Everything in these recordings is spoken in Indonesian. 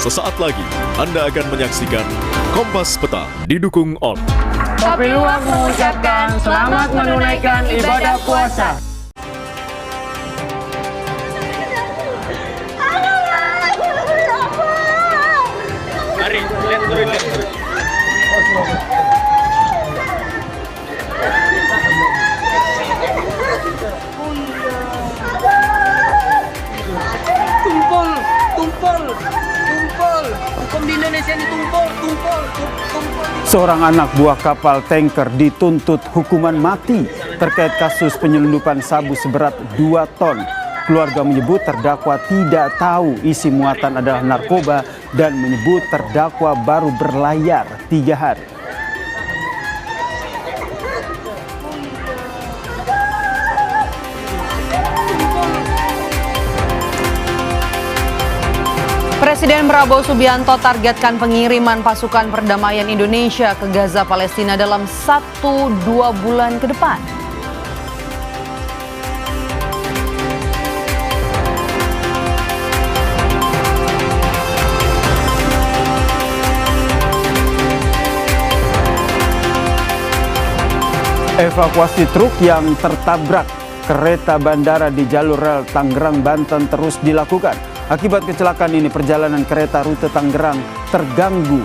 Sesaat lagi Anda akan menyaksikan Kompas Petang didukung oleh Kopi Luwak mengucapkan selamat menunaikan ibadah puasa. Mari, lihat turun. Tumpul. Hukum di Indonesia ini tumpul. Seorang anak buah kapal tanker dituntut hukuman mati terkait kasus penyelundupan sabu seberat 2 ton. Keluarga menyebut terdakwa tidak tahu isi muatan adalah narkoba dan menyebut terdakwa baru berlayar 3 hari. Presiden Prabowo Subianto targetkan pengiriman pasukan perdamaian Indonesia ke Gaza Palestina dalam 1-2 bulan ke depan. Evakuasi truk yang tertabrak kereta bandara di jalur rel Tangerang, Banten terus dilakukan. Akibat kecelakaan ini perjalanan kereta rute Tangerang terganggu.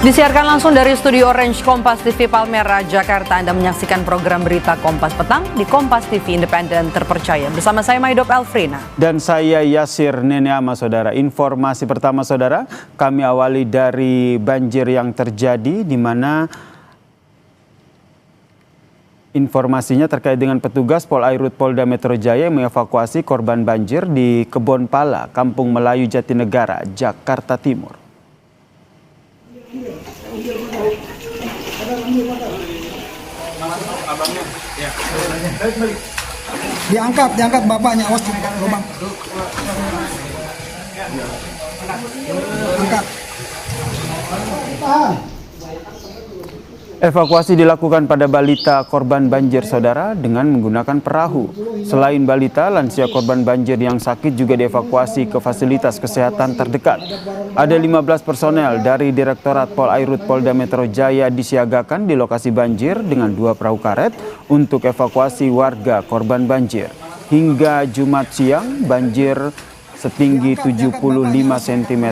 Disiarkan langsung dari studio Orange Kompas TV Palmerah, Jakarta. Anda menyaksikan program berita Kompas Petang di Kompas TV Independen Terpercaya. Bersama saya Maidop Elfrina. Dan saya Yasir Neneama, saudara. Informasi pertama, saudara, kami awali dari banjir yang terjadi di mana informasinya terkait dengan petugas Polairut Polda Metro Jaya yang mengevakuasi korban banjir di Kebon Pala, Kampung Melayu Jatinegara, Jakarta Timur. Diangkat bapaknya, awas lubang. Angkat. Evakuasi dilakukan pada balita korban banjir, saudara, dengan menggunakan perahu. Selain balita, lansia korban banjir yang sakit juga dievakuasi ke fasilitas kesehatan terdekat. Ada 15 personel dari Direktorat Polairut Polda Metro Jaya disiagakan di lokasi banjir dengan 2 perahu karet untuk evakuasi warga korban banjir. Hingga Jumat siang, banjir setinggi 75 cm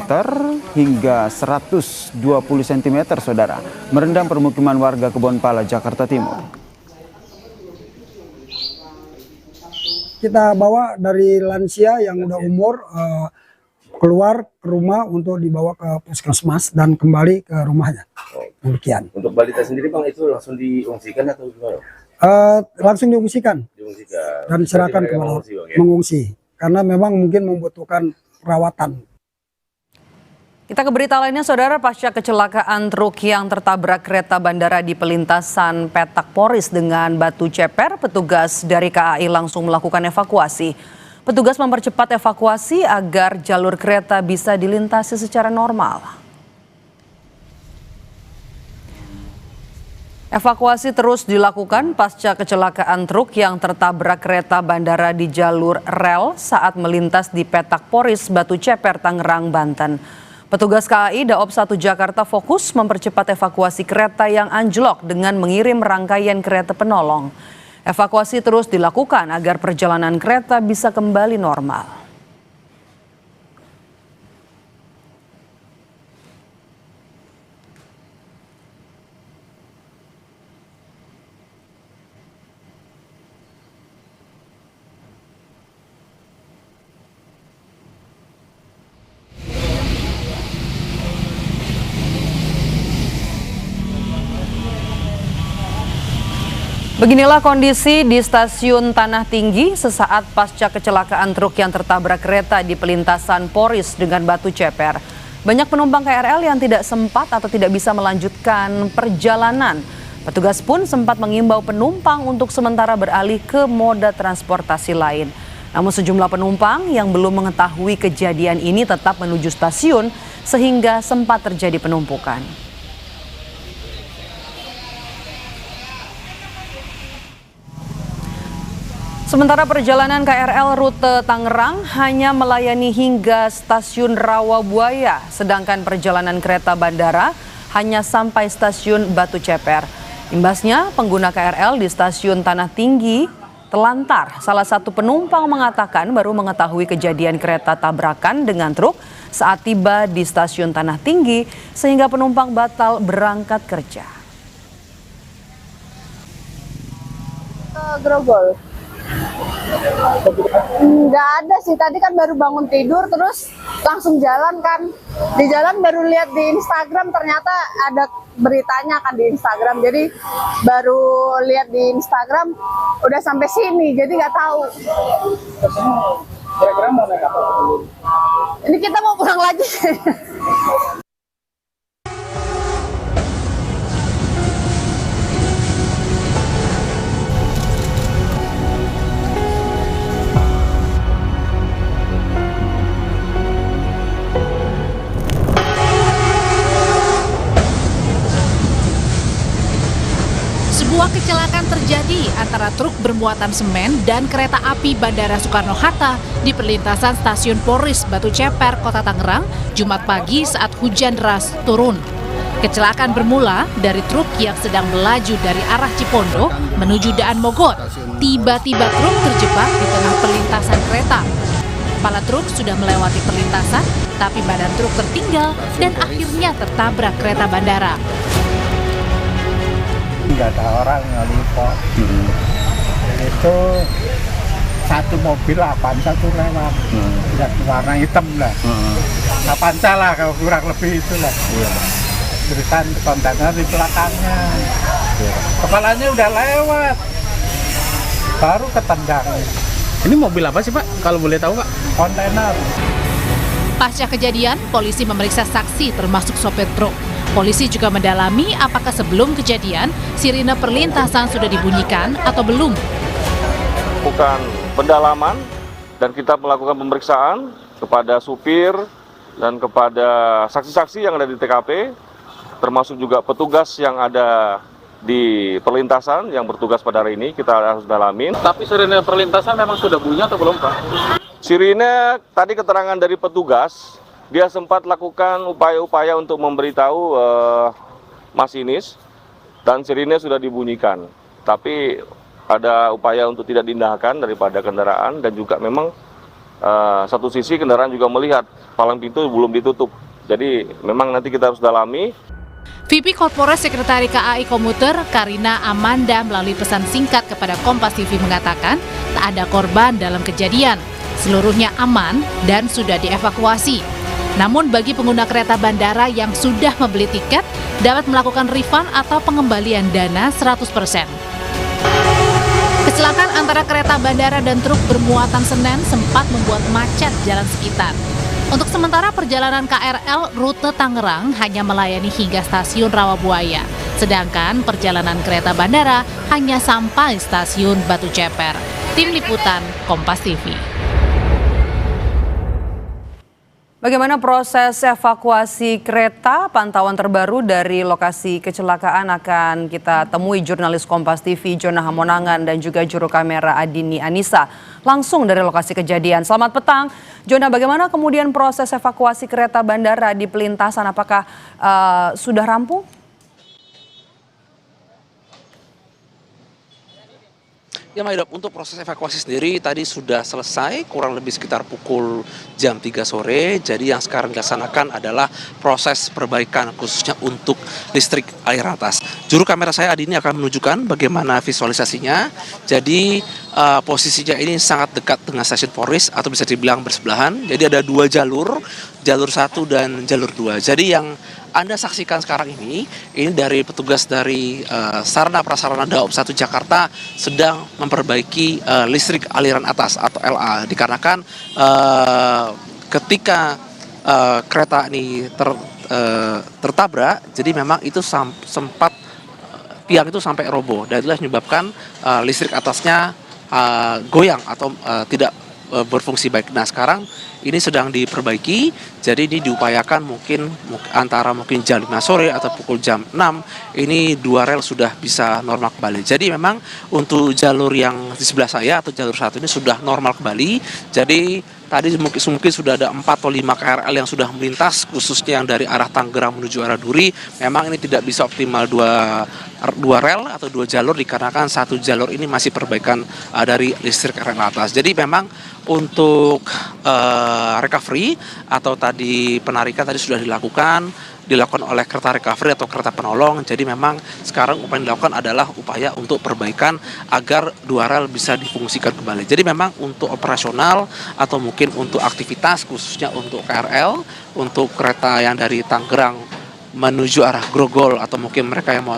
hingga 120 cm, saudara, merendam permukiman warga Kebon Pala, Jakarta Timur. Kita bawa dari lansia yang udah umur keluar ke rumah untuk dibawa ke puskesmas dan kembali ke rumahnya. Demikian. Untuk balita sendiri Bang, itu langsung diungsikan atau gimana? Langsung diungsikan dan diserahkan ke mengungsi. Karena memang mungkin membutuhkan perawatan. Kita ke berita lainnya, saudara. Pasca kecelakaan truk yang tertabrak kereta bandara di pelintasan Petak Poris dengan batu ceper, petugas dari KAI langsung melakukan evakuasi. Petugas mempercepat evakuasi agar jalur kereta bisa dilintasi secara normal. Evakuasi terus dilakukan pasca kecelakaan truk yang tertabrak kereta bandara di jalur rel saat melintas di Petak Poris, Batu Ceper, Tangerang, Banten. Petugas KAI Daop 1 Jakarta fokus mempercepat evakuasi kereta yang anjlok dengan mengirim rangkaian kereta penolong. Evakuasi terus dilakukan agar perjalanan kereta bisa kembali normal. Beginilah kondisi di stasiun Tanah Tinggi sesaat pasca kecelakaan truk yang tertabrak kereta di pelintasan Poris dengan Batu Ceper. Banyak penumpang KRL yang tidak sempat atau tidak bisa melanjutkan perjalanan. Petugas pun sempat mengimbau penumpang untuk sementara beralih ke moda transportasi lain. Namun sejumlah penumpang yang belum mengetahui kejadian ini tetap menuju stasiun sehingga sempat terjadi penumpukan. Sementara perjalanan KRL rute Tangerang hanya melayani hingga stasiun Rawabuaya, sedangkan perjalanan kereta bandara hanya sampai stasiun Batu Ceper. Imbasnya, pengguna KRL di stasiun Tanah Tinggi telantar. Salah satu penumpang mengatakan baru mengetahui kejadian kereta tabrakan dengan truk saat tiba di stasiun Tanah Tinggi, sehingga penumpang batal berangkat kerja. Grogol. Nggak ada sih, tadi kan baru bangun tidur terus langsung jalan kan. Di jalan baru lihat di Instagram, ternyata ada beritanya kan di Instagram. Jadi baru lihat di Instagram udah sampai sini, jadi nggak tahu. Kira-kira mau naik apa dulu? Ini kita mau pulang lagi. Sebuah kecelakaan terjadi antara truk bermuatan semen dan kereta api Bandara Soekarno-Hatta di perlintasan Stasiun Poris Batu Ceper, Kota Tangerang, Jumat pagi saat hujan deras turun. Kecelakaan bermula dari truk yang sedang melaju dari arah Cipondo menuju Daan Mogot. Tiba-tiba truk terjebak di tengah perlintasan kereta. Kepala truk sudah melewati perlintasan, tapi badan truk tertinggal dan akhirnya tertabrak kereta bandara. Nggak ada orang ngelipot. Itu satu mobil Avanza tuh lewat, yang warna hitam lah. Avanza lah kalau kurang lebih itulah. Terusan kontainer di belakangnya, kepalanya udah lewat, baru ketendang. Ini mobil apa sih Pak? Kalau boleh tahu Pak? Kontainer. Pasca kejadian, polisi memeriksa saksi termasuk sopir truk. Polisi juga mendalami apakah sebelum kejadian sirine perlintasan sudah dibunyikan atau belum. Bukan pendalaman dan kita melakukan pemeriksaan kepada supir dan kepada saksi-saksi yang ada di TKP, termasuk juga petugas yang ada di perlintasan yang bertugas pada hari ini, kita harus dalamin. Tapi sirine perlintasan memang sudah bunyi atau belum Pak? Sirine tadi keterangan dari petugas, dia sempat lakukan upaya-upaya untuk memberitahu masinis dan sirine sudah dibunyikan. Tapi ada upaya untuk tidak diindahkan daripada kendaraan dan juga memang satu sisi kendaraan juga melihat palang pintu belum ditutup. Jadi memang nanti kita harus dalami. VP Korpores Sekretari KAI Komuter Karina Amanda melalui pesan singkat kepada Kompas TV mengatakan tak ada korban dalam kejadian. Seluruhnya aman dan sudah dievakuasi. Namun bagi pengguna kereta bandara yang sudah membeli tiket dapat melakukan refund atau pengembalian dana 100%. Kecelakaan antara kereta bandara dan truk bermuatan semen sempat membuat macet jalan sekitar. Untuk sementara perjalanan KRL rute Tangerang hanya melayani hingga stasiun Rawabuaya, sedangkan perjalanan kereta bandara hanya sampai stasiun Batu Ceper. Tim Liputan Kompas TV. Bagaimana proses evakuasi kereta? Pantauan terbaru dari lokasi kecelakaan akan kita temui jurnalis Kompas TV Jona Hamonangan dan juga juru kamera Adini Anissa langsung dari lokasi kejadian. Selamat petang, Jona. Bagaimana kemudian proses evakuasi kereta bandara di pelintasan? Apakah sudah rampung? Ya Maidop, untuk proses evakuasi sendiri tadi sudah selesai kurang lebih sekitar pukul jam 3 sore. Jadi yang sekarang dilaksanakan adalah proses perbaikan khususnya untuk listrik air atas. Juru kamera saya Adi ini akan menunjukkan bagaimana visualisasinya. Jadi posisinya ini sangat dekat dengan stasiun Poris atau bisa dibilang bersebelahan. Jadi ada dua jalur 1 dan jalur 2. Jadi yang Anda saksikan sekarang ini dari petugas dari Sarana Prasarana Daob 1 Jakarta sedang memperbaiki listrik aliran atas atau LA. Dikarenakan ketika kereta ini tertabrak, jadi memang itu sempat tiang itu sampai roboh dan itulah menyebabkan listrik atasnya goyang atau tidak berfungsi baik. Nah sekarang ini sedang diperbaiki, jadi ini diupayakan mungkin antara jam 5 sore atau pukul jam 6 ini 2 rel sudah bisa normal kembali. Jadi memang untuk jalur yang di sebelah saya atau jalur 1 ini sudah normal kembali. Jadi tadi mungkin sudah ada 4 atau 5 KRL yang sudah melintas, khususnya yang dari arah Tangerang menuju arah Duri. Memang ini tidak bisa optimal dua rel atau 2 jalur dikarenakan 1 jalur ini masih perbaikan dari listrik rel atas. Jadi memang untuk recovery atau tadi penarikan tadi sudah dilakukan oleh kereta recovery atau kereta penolong. Jadi memang sekarang upaya yang dilakukan adalah upaya untuk perbaikan agar 2 rel bisa difungsikan kembali. Jadi memang untuk operasional atau mungkin untuk aktivitas khususnya untuk KRL, untuk kereta yang dari Tangerang menuju arah Grogol atau mungkin mereka yang mau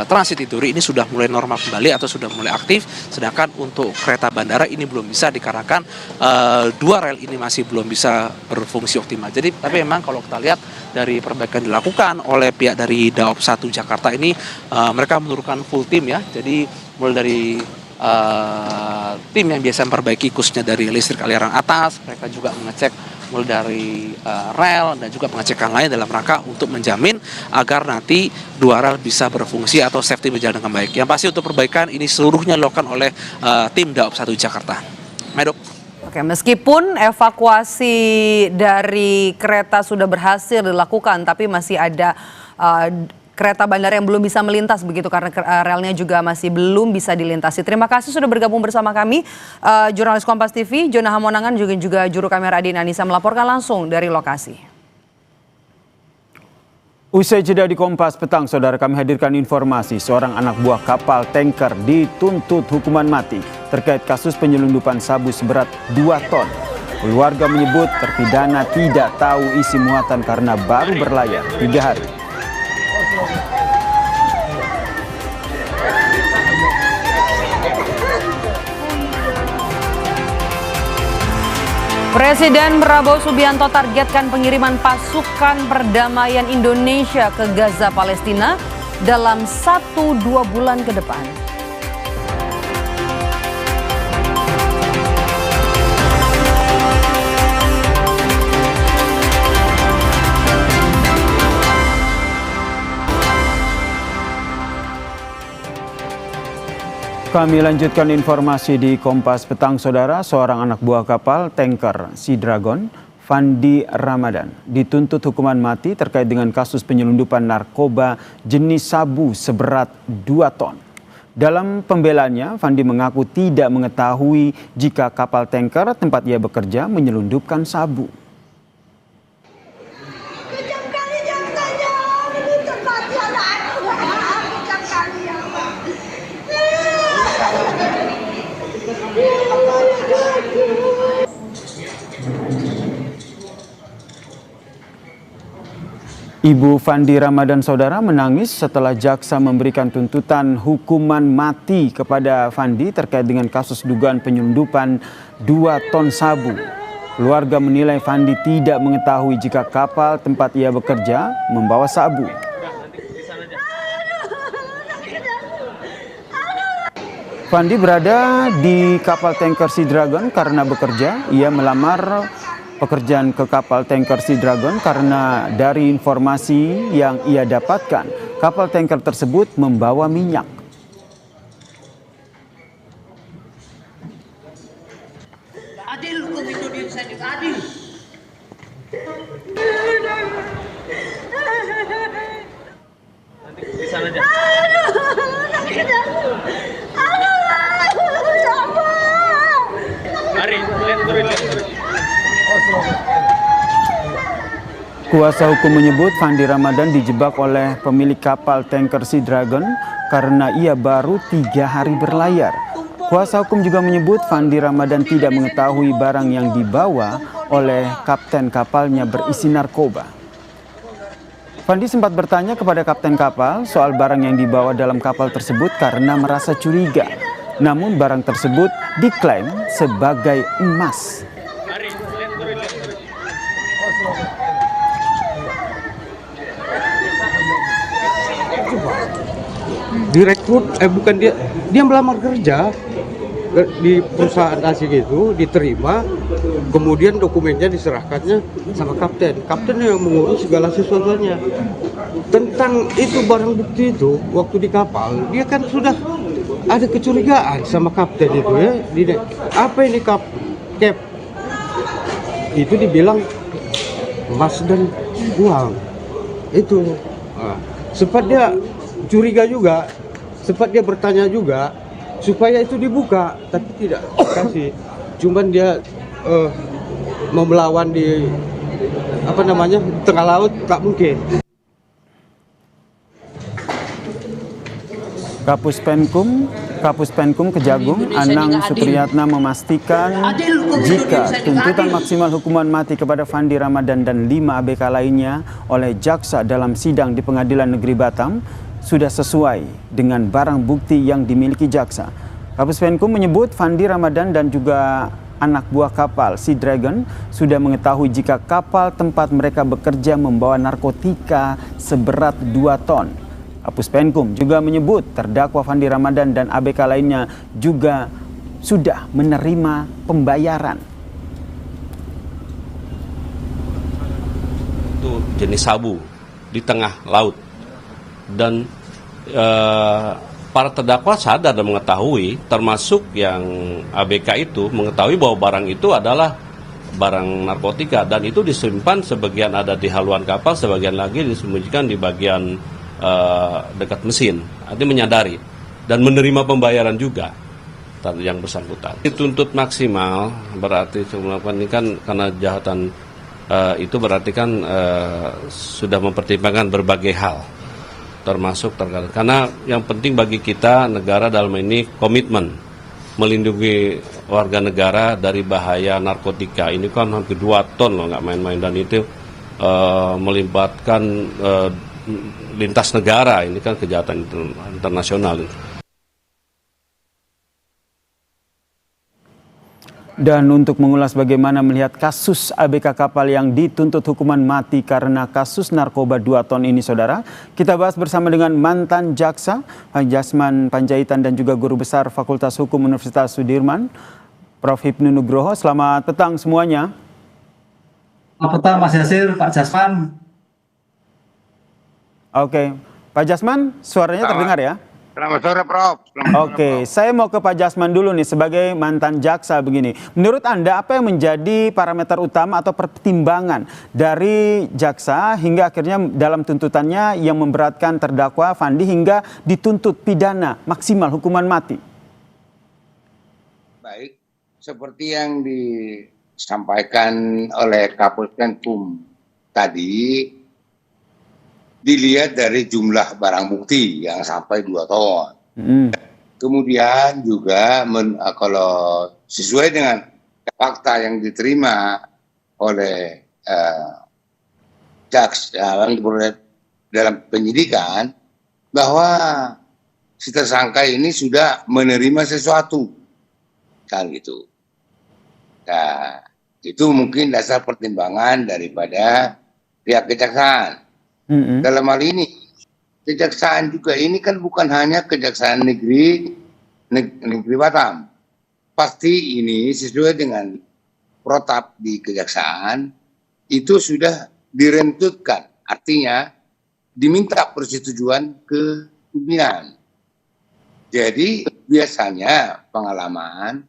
transit di Duri ini sudah mulai normal kembali atau sudah mulai aktif, sedangkan untuk kereta bandara ini belum bisa dikarenakan 2 rel ini masih belum bisa berfungsi optimal. Jadi tapi memang kalau kita lihat dari perbaikan dilakukan oleh pihak dari Daop 1 Jakarta ini, mereka menurunkan full tim ya, jadi mulai dari tim yang biasa memperbaiki khususnya dari listrik aliran atas, mereka juga mengecek mulai dari rel dan juga pengecekan lain dalam rangka untuk menjamin agar nanti 2 rel bisa berfungsi atau safety berjalan dengan baik. Yang pasti untuk perbaikan ini seluruhnya dilakukan oleh tim Daop 1 Jakarta. Medok. Oke, meskipun evakuasi dari kereta sudah berhasil dilakukan, tapi masih ada kereta bandara yang belum bisa melintas begitu karena relnya juga masih belum bisa dilintasi. Terima kasih sudah bergabung bersama kami, jurnalis Kompas TV, Jona Hamonangan, juga juru kamera Adin Anissa melaporkan langsung dari lokasi. Usai jeda di Kompas Petang, saudara, kami hadirkan informasi seorang anak buah kapal tanker dituntut hukuman mati terkait kasus penyelundupan sabu seberat 2 ton. Keluarga menyebut terpidana tidak tahu isi muatan karena baru berlayar 3 hari. Presiden Prabowo Subianto targetkan pengiriman pasukan perdamaian Indonesia ke Gaza, Palestina dalam 1-2 bulan ke depan. Kami lanjutkan informasi di Kompas Petang, saudara. Seorang anak buah kapal tanker Sea Dragon, Fandi Ramadan, dituntut hukuman mati terkait dengan kasus penyelundupan narkoba jenis sabu seberat 2 ton. Dalam pembelaannya, Fandi mengaku tidak mengetahui jika kapal tanker tempat ia bekerja menyelundupkan sabu. Ibu Fandi Ramadan, saudara, menangis setelah jaksa memberikan tuntutan hukuman mati kepada Fandi terkait dengan kasus dugaan penyelundupan 2 ton sabu. Keluarga menilai Fandi tidak mengetahui jika kapal tempat ia bekerja membawa sabu. Fandi berada di kapal tanker Sea Dragon karena bekerja. Ia melamar pekerjaan ke kapal tanker Sea Dragon karena dari informasi yang ia dapatkan, kapal tanker tersebut membawa minyak. Adil, hukum Indonesia juga adil. Nanti di sana aja. Mari, turun. Kuasa hukum menyebut Fandi Ramadan dijebak oleh pemilik kapal tanker Sea Dragon karena ia baru 3 hari berlayar. Kuasa hukum juga menyebut Fandi Ramadan tidak mengetahui barang yang dibawa oleh kapten kapalnya berisi narkoba. Fandi sempat bertanya kepada kapten kapal soal barang yang dibawa dalam kapal tersebut karena merasa curiga. Namun barang tersebut diklaim sebagai emas. Direkrut, bukan dia melamar kerja. di perusahaan asing itu diterima, kemudian dokumennya diserahkannya sama kapten. Kapten yang mengurus segala sesuatunya. Tentang itu barang bukti itu waktu di kapal, dia kan sudah ada kecurigaan sama kapten itu ya. Apa ini Cap? Itu dibilang emas dan uang. Itu. Nah, sempat dia curiga juga, sempat dia bertanya juga supaya itu dibuka, tapi tidak dikasih. Cuman dia mau melawan di tengah laut, tak mungkin. Kapus Penkum Kejagung Anang Supriyatna memastikan jika tuntutan maksimal hukuman mati kepada Fandi Ramadan dan 5 ABK lainnya oleh jaksa dalam sidang di Pengadilan Negeri Batam sudah sesuai dengan barang bukti yang dimiliki jaksa. Kapus Penkum menyebut Fandi Ramadan dan juga anak buah kapal Sea Dragon sudah mengetahui jika kapal tempat mereka bekerja membawa narkotika seberat 2 ton. Kapus Penkum juga menyebut terdakwa Fandi Ramadan dan ABK lainnya juga sudah menerima pembayaran. Itu jenis sabu di tengah laut. Dan para terdakwa sadar dan mengetahui, termasuk yang ABK itu mengetahui bahwa barang itu adalah barang narkotika, dan itu disimpan sebagian ada di haluan kapal, sebagian lagi disembunyikan di bagian dekat mesin. Artinya menyadari dan menerima pembayaran juga yang bersangkutan. Dituntut maksimal berarti melakukan ini kan karena kejahatan itu berarti kan sudah mempertimbangkan berbagai hal, termasuk terkait. Karena yang penting bagi kita negara dalam ini komitmen melindungi warga negara dari bahaya narkotika. Ini kan hampir 2 ton loh, nggak main-main, dan itu melibatkan lintas negara. Ini kan kejahatan internasional. Dan untuk mengulas bagaimana melihat kasus ABK kapal yang dituntut hukuman mati karena kasus narkoba 2 ton ini, saudara, kita bahas bersama dengan mantan jaksa Jasman Panjaitan dan juga guru besar Fakultas Hukum Universitas Sudirman, Prof. Hipnu Nugroho. Selamat petang semuanya. Selamat petang Mas Yasir, Pak Jasman. Oke, Pak Jasman, suaranya terdengar ya? Selamat sore, Prof. Oke, saya mau ke Pak Jasman dulu nih sebagai mantan jaksa begini. Menurut Anda apa yang menjadi parameter utama atau pertimbangan dari jaksa hingga akhirnya dalam tuntutannya yang memberatkan terdakwa Fandi hingga dituntut pidana maksimal hukuman mati? Baik, seperti yang disampaikan oleh Kapus Penkum tadi, dilihat dari jumlah barang bukti yang sampai 2 ton. Kemudian juga kalau sesuai dengan fakta yang diterima oleh jaksa dalam penyidikan, bahwa si tersangka ini sudah menerima sesuatu, kan gitu. Nah, itu mungkin dasar pertimbangan daripada pihak kejaksaan. Dalam hal ini, kejaksaan juga ini kan bukan hanya kejaksaan negeri Batam. Pasti ini sesuai dengan protap di kejaksaan, itu sudah direntutkan. Artinya, diminta persetujuan ke pimpinan. Jadi, biasanya pengalaman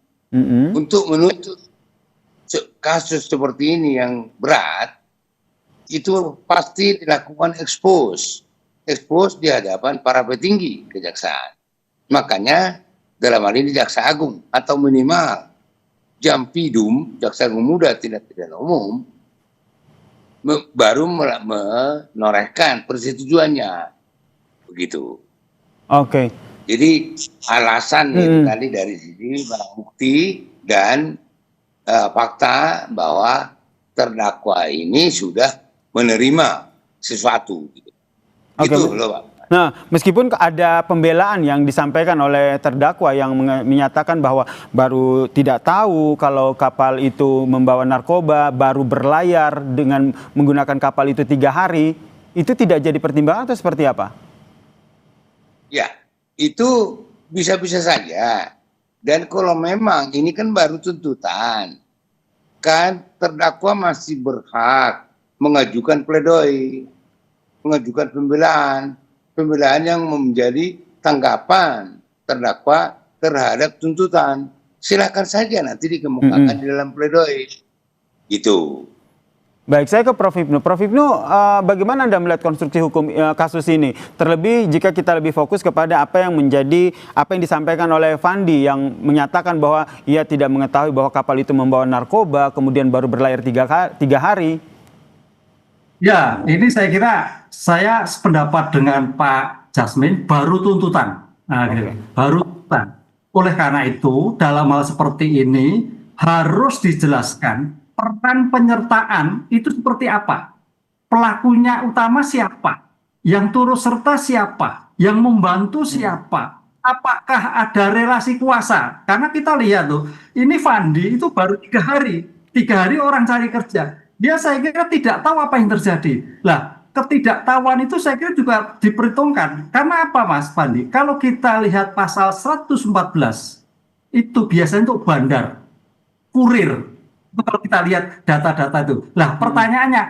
untuk menuntut kasus seperti ini yang berat, itu pasti dilakukan expose di hadapan para petinggi kejaksaan. Makanya dalam hal ini Jaksa Agung atau minimal Jampidum, Jaksa Agung Muda Tindak Pidana Umum, baru menorehkan persetujuannya, begitu. Oke. Jadi alasan itu tadi dari sini barang bukti dan fakta bahwa terdakwa ini sudah menerima sesuatu. Gitu. Oke. Gitu loh, Pak. Nah, meskipun ada pembelaan yang disampaikan oleh terdakwa yang menyatakan bahwa baru tidak tahu kalau kapal itu membawa narkoba, baru berlayar dengan menggunakan kapal itu 3 hari, itu tidak jadi pertimbangan atau seperti apa? Ya, itu bisa-bisa saja. Dan kalau memang ini kan baru tuntutan, kan terdakwa masih berhak mengajukan pledoi, mengajukan pembelaan yang menjadi tanggapan terdakwa terhadap tuntutan. Silakan saja nanti dikemukakan di dalam pledoi. Gitu. Baik, saya ke Prof. Hipnu. Prof. Hipnu, bagaimana Anda melihat konstruksi hukum kasus ini? Terlebih jika kita lebih fokus kepada apa yang disampaikan oleh Fandi yang menyatakan bahwa ia tidak mengetahui bahwa kapal itu membawa narkoba, kemudian baru berlayar 3 hari. Ya, ini saya kira saya sependapat dengan Pak Jasmin, baru tuntutan. Nah, gitu. Baru tuntutan. Oleh karena itu, dalam hal seperti ini harus dijelaskan peran penyertaan itu seperti apa? Pelakunya utama siapa? Yang turut serta siapa? Yang membantu siapa? Apakah ada relasi kuasa? Karena kita lihat tuh, ini Fandi itu baru 3 hari. 3 hari orang cari kerja. Dia saya kira tidak tahu apa yang terjadi. Lah, ketidaktahuan itu saya kira juga diperhitungkan. Karena apa Mas Fandi? Kalau kita lihat pasal 114, itu biasanya untuk bandar, kurir. Kalau kita lihat data-data itu. Lah pertanyaannya,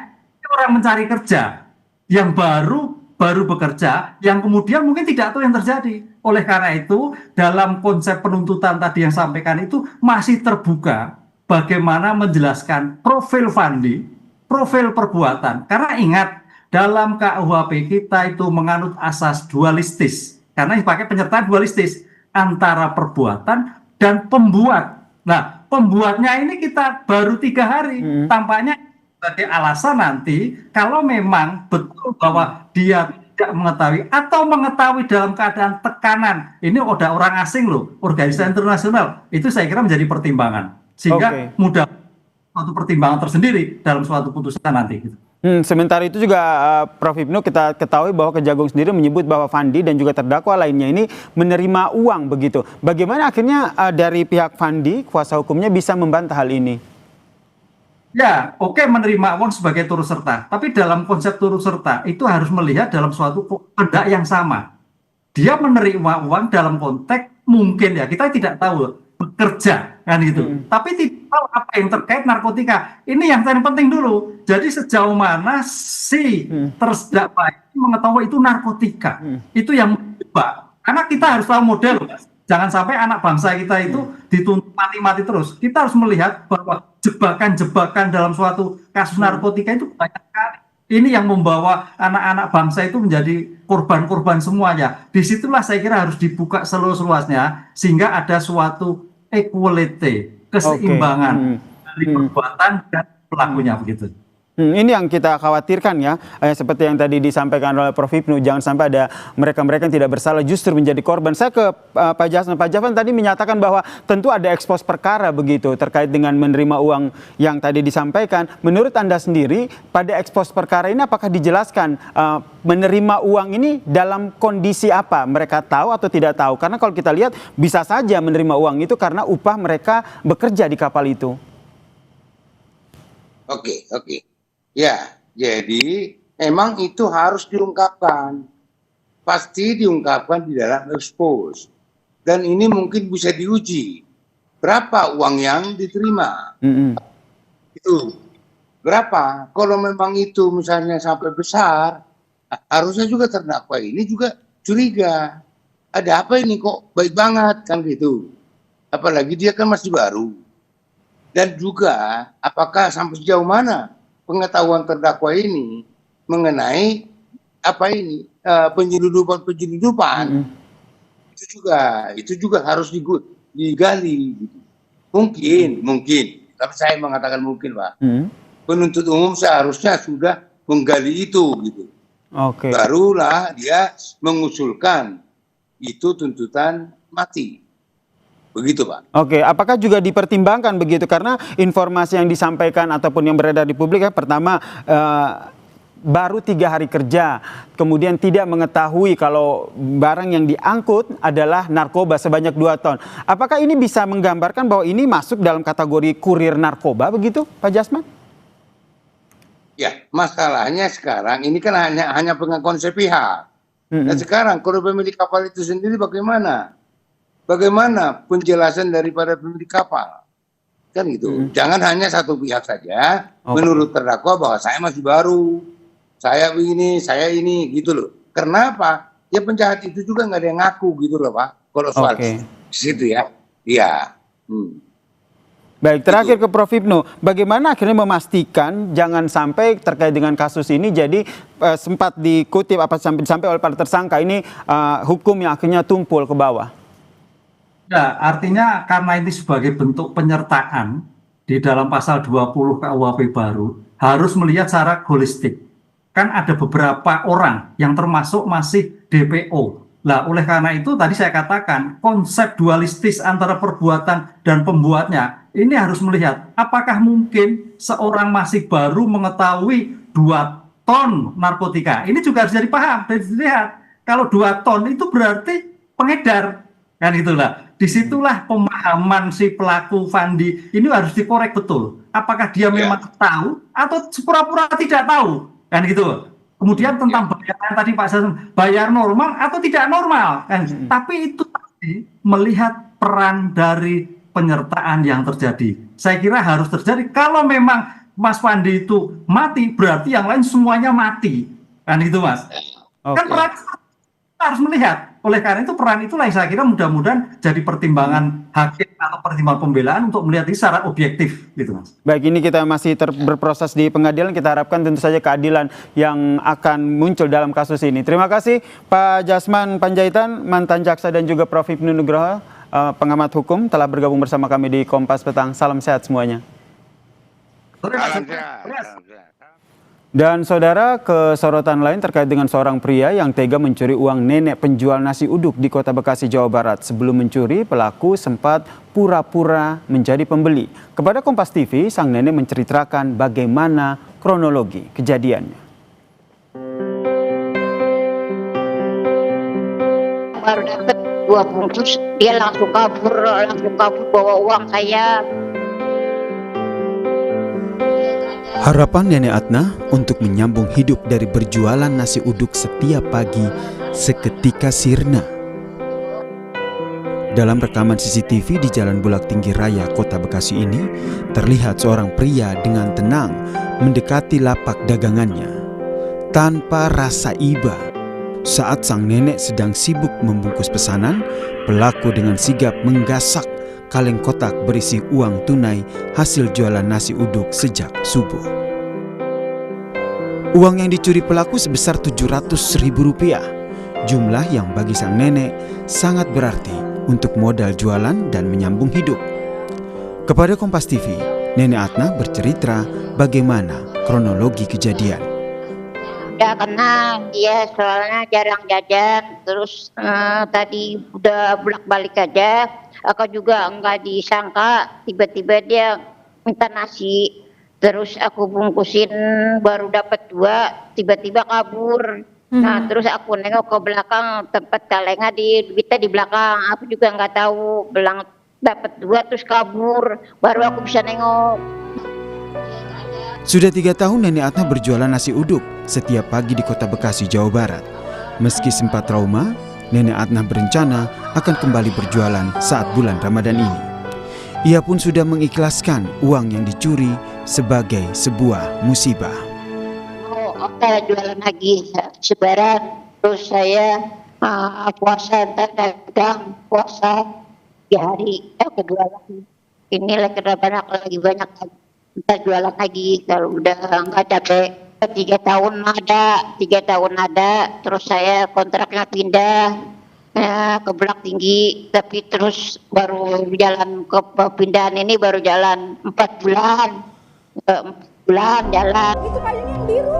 orang mencari kerja yang baru bekerja, yang kemudian mungkin tidak tahu yang terjadi. Oleh karena itu, dalam konsep penuntutan tadi yang sampaikan itu masih terbuka bagaimana menjelaskan profil Fandi, profil perbuatan. Karena ingat, dalam KUHP kita itu menganut asas dualistis. Karena dipakai penyertaan dualistis antara perbuatan dan pembuat. Nah, pembuatnya ini kita baru 3 hari. Tampaknya sebagai alasan nanti kalau memang betul bahwa dia tidak mengetahui atau mengetahui dalam keadaan tekanan. Ini udah orang asing loh, organisasi internasional. Itu saya kira menjadi pertimbangan. Sehingga mudah suatu pertimbangan tersendiri dalam suatu putusan nanti. Gitu. Sementara itu juga Prof. Hipnu, kita ketahui bahwa Kejagung sendiri menyebut bahwa Fandi dan juga terdakwa lainnya ini menerima uang begitu. Bagaimana akhirnya dari pihak Fandi, kuasa hukumnya bisa membantah hal ini? Ya, oke, menerima uang sebagai turut serta. Tapi dalam konsep turut serta itu harus melihat dalam suatu kehendak yang sama. Dia menerima uang dalam konteks mungkin ya, kita tidak tahu bekerja kan gitu. Tapi tidak tahu apa yang terkait narkotika. Ini yang paling penting dulu. Jadi sejauh mana si terdakwa mengetahui itu narkotika. Itu yang menjebak. Karena kita harus tahu model, Mas. Jangan sampai anak bangsa kita itu dituntut mati-mati terus. Kita harus melihat bahwa jebakan-jebakan dalam suatu kasus narkotika itu banyak sekali. Ini yang membawa anak-anak bangsa itu menjadi korban-korban semuanya. Disitulah saya kira harus dibuka seluas-luasnya sehingga ada suatu equality, keseimbangan dari perbuatan dan pelakunya begitu. Ini yang kita khawatirkan ya, seperti yang tadi disampaikan oleh Prof. Hipnu, jangan sampai ada mereka-mereka yang tidak bersalah justru menjadi korban. Saya ke Pak Jasman. Pak Jasman tadi menyatakan bahwa tentu ada ekspos perkara begitu terkait dengan menerima uang yang tadi disampaikan. Menurut Anda sendiri, pada ekspos perkara ini apakah dijelaskan menerima uang ini dalam kondisi apa? Mereka tahu atau tidak tahu? Karena kalau kita lihat bisa saja menerima uang itu karena upah mereka bekerja di kapal itu. Oke. Ya, jadi emang itu harus diungkapkan. Pasti diungkapkan di dalam ekspos. Dan ini mungkin bisa diuji. Berapa uang yang diterima? Itu. Berapa? Kalau memang itu misalnya sampai besar, harusnya juga terdakwa ini juga curiga. Ada apa ini kok baik banget kan gitu. Apalagi dia kan masih baru. Dan juga apakah sampai sejauh mana pengetahuan terdakwa ini mengenai apa ini penyeludupan itu juga harus digali gitu. Mungkin tapi saya mengatakan mungkin Pak, penuntut umum seharusnya sudah menggali itu gitu. Barulah dia mengusulkan itu tuntutan mati. Begitu Pak. Oke, apakah juga dipertimbangkan begitu? Karena informasi yang disampaikan ataupun yang beredar di publik ya, pertama baru 3 hari kerja, kemudian tidak mengetahui kalau barang yang diangkut adalah narkoba sebanyak 2 ton. Apakah ini bisa menggambarkan bahwa ini masuk dalam kategori kurir narkoba begitu Pak Jasman? Ya, masalahnya sekarang ini kan hanya pengakuan sepihak. Dan sekarang kalau pemilik kapal itu sendiri bagaimana? bagaimana penjelasan daripada pemilik kapal. Kan gitu. Jangan hanya satu pihak saja menurut terdakwa bahwa saya masih baru, saya begini, saya ini, gitu loh. Kenapa? Ya penjahat itu juga nggak ada yang ngaku gitu loh Pak. Kalau soal di situ ya. Iya. Baik, terakhir ke Prof. Ibnu, bagaimana akhirnya memastikan jangan sampai terkait dengan kasus ini jadi sempat dikutip apa sampai oleh para tersangka ini hukum yang akhirnya tumpul ke bawah? Ya, artinya karena ini sebagai bentuk penyertaan di dalam pasal 20 KUHP baru harus melihat secara holistik. Kan ada beberapa orang yang termasuk masih DPO. Nah, oleh karena itu tadi saya katakan konsep dualistis antara perbuatan dan pembuatnya ini harus melihat apakah mungkin seorang masih baru mengetahui 2 ton narkotika. Ini juga harus jadi paham dan dilihat. Kalau 2 ton itu berarti pengedar, kan itulah. Disitulah pemahaman si pelaku Fandi ini harus dikorek betul. Apakah dia memang tahu atau pura-pura tidak tahu, kan gitu. Kemudian tentang bayaran tadi Pak Sasem, bayar normal atau tidak normal, kan? Tapi itu tadi melihat peran dari penyertaan yang terjadi. Saya kira harus terjadi. Kalau memang Mas Fandi itu mati, berarti yang lain semuanya mati, kan itu Mas. Kan peran harus melihat. Oleh karena itu peran itulah yang saya kira mudah-mudahan jadi pertimbangan hakim atau pertimbangan pembelaan untuk melihat ini secara objektif gitu Mas. Baik, ini kita masih berproses di pengadilan, kita harapkan tentu saja keadilan yang akan muncul dalam kasus ini. Terima kasih Pak Jasman Panjaitan, mantan jaksa, dan juga Prof. Ibnu Nugroho, pengamat hukum, telah bergabung bersama kami di Kompas Petang. Salam sehat semuanya. Dan saudara, ke sorotan lain terkait dengan seorang pria yang tega mencuri uang nenek penjual nasi uduk di Kota Bekasi, Jawa Barat. Sebelum mencuri, pelaku sempat pura-pura menjadi pembeli. Kepada Kompas TV, sang nenek menceritakan bagaimana kronologi kejadiannya. Baru dapat 2 bungkus, dia langsung kabur bawa uang saya. Harapan Nenek Atna untuk menyambung hidup dari berjualan nasi uduk setiap pagi seketika sirna. Dalam rekaman CCTV di Jalan Bulak Tinggi Raya, Kota Bekasi ini, terlihat seorang pria dengan tenang mendekati lapak dagangannya. Tanpa rasa iba, saat sang nenek sedang sibuk membungkus pesanan, pelaku dengan sigap menggasak kaleng kotak berisi uang tunai hasil jualan nasi uduk sejak subuh. Uang yang dicuri pelaku sebesar Rp700.000, jumlah yang bagi sang nenek sangat berarti untuk modal jualan dan menyambung hidup. Kepada Kompas TV, Nenek Atna bercerita bagaimana kronologi kejadian. Ya karena dia soalnya jarang jajan, terus tadi udah bolak-balik aja. Aku juga enggak disangka tiba-tiba dia minta nasi, terus aku bungkusin baru dapat 2, tiba-tiba kabur. Nah terus aku nengok ke belakang, tempat kalengnya di belakang, aku juga nggak tahu, bilang dapat 2 terus kabur, baru aku bisa nengok. Sudah 3 tahun Nenek Atna berjualan nasi uduk setiap pagi di Kota Bekasi, Jawa Barat. Meski sempat trauma, Nenek Atna berencana akan kembali berjualan saat bulan Ramadan ini. Ia pun sudah mengikhlaskan uang yang dicuri sebagai sebuah musibah. Oke, jualan lagi sebaran, terus saya puasa, dagang puasa 3 hari, kedua lagi. Ini lagi banyak kita jualan lagi kalau udah nggak capek. 3 tahun ada, terus saya kontraknya pindah ke Bulak Tinggi, tapi terus baru jalan ke pindahan ini baru jalan 4 bulan, 4 bulan jalan. Itu kayaknya yang biru.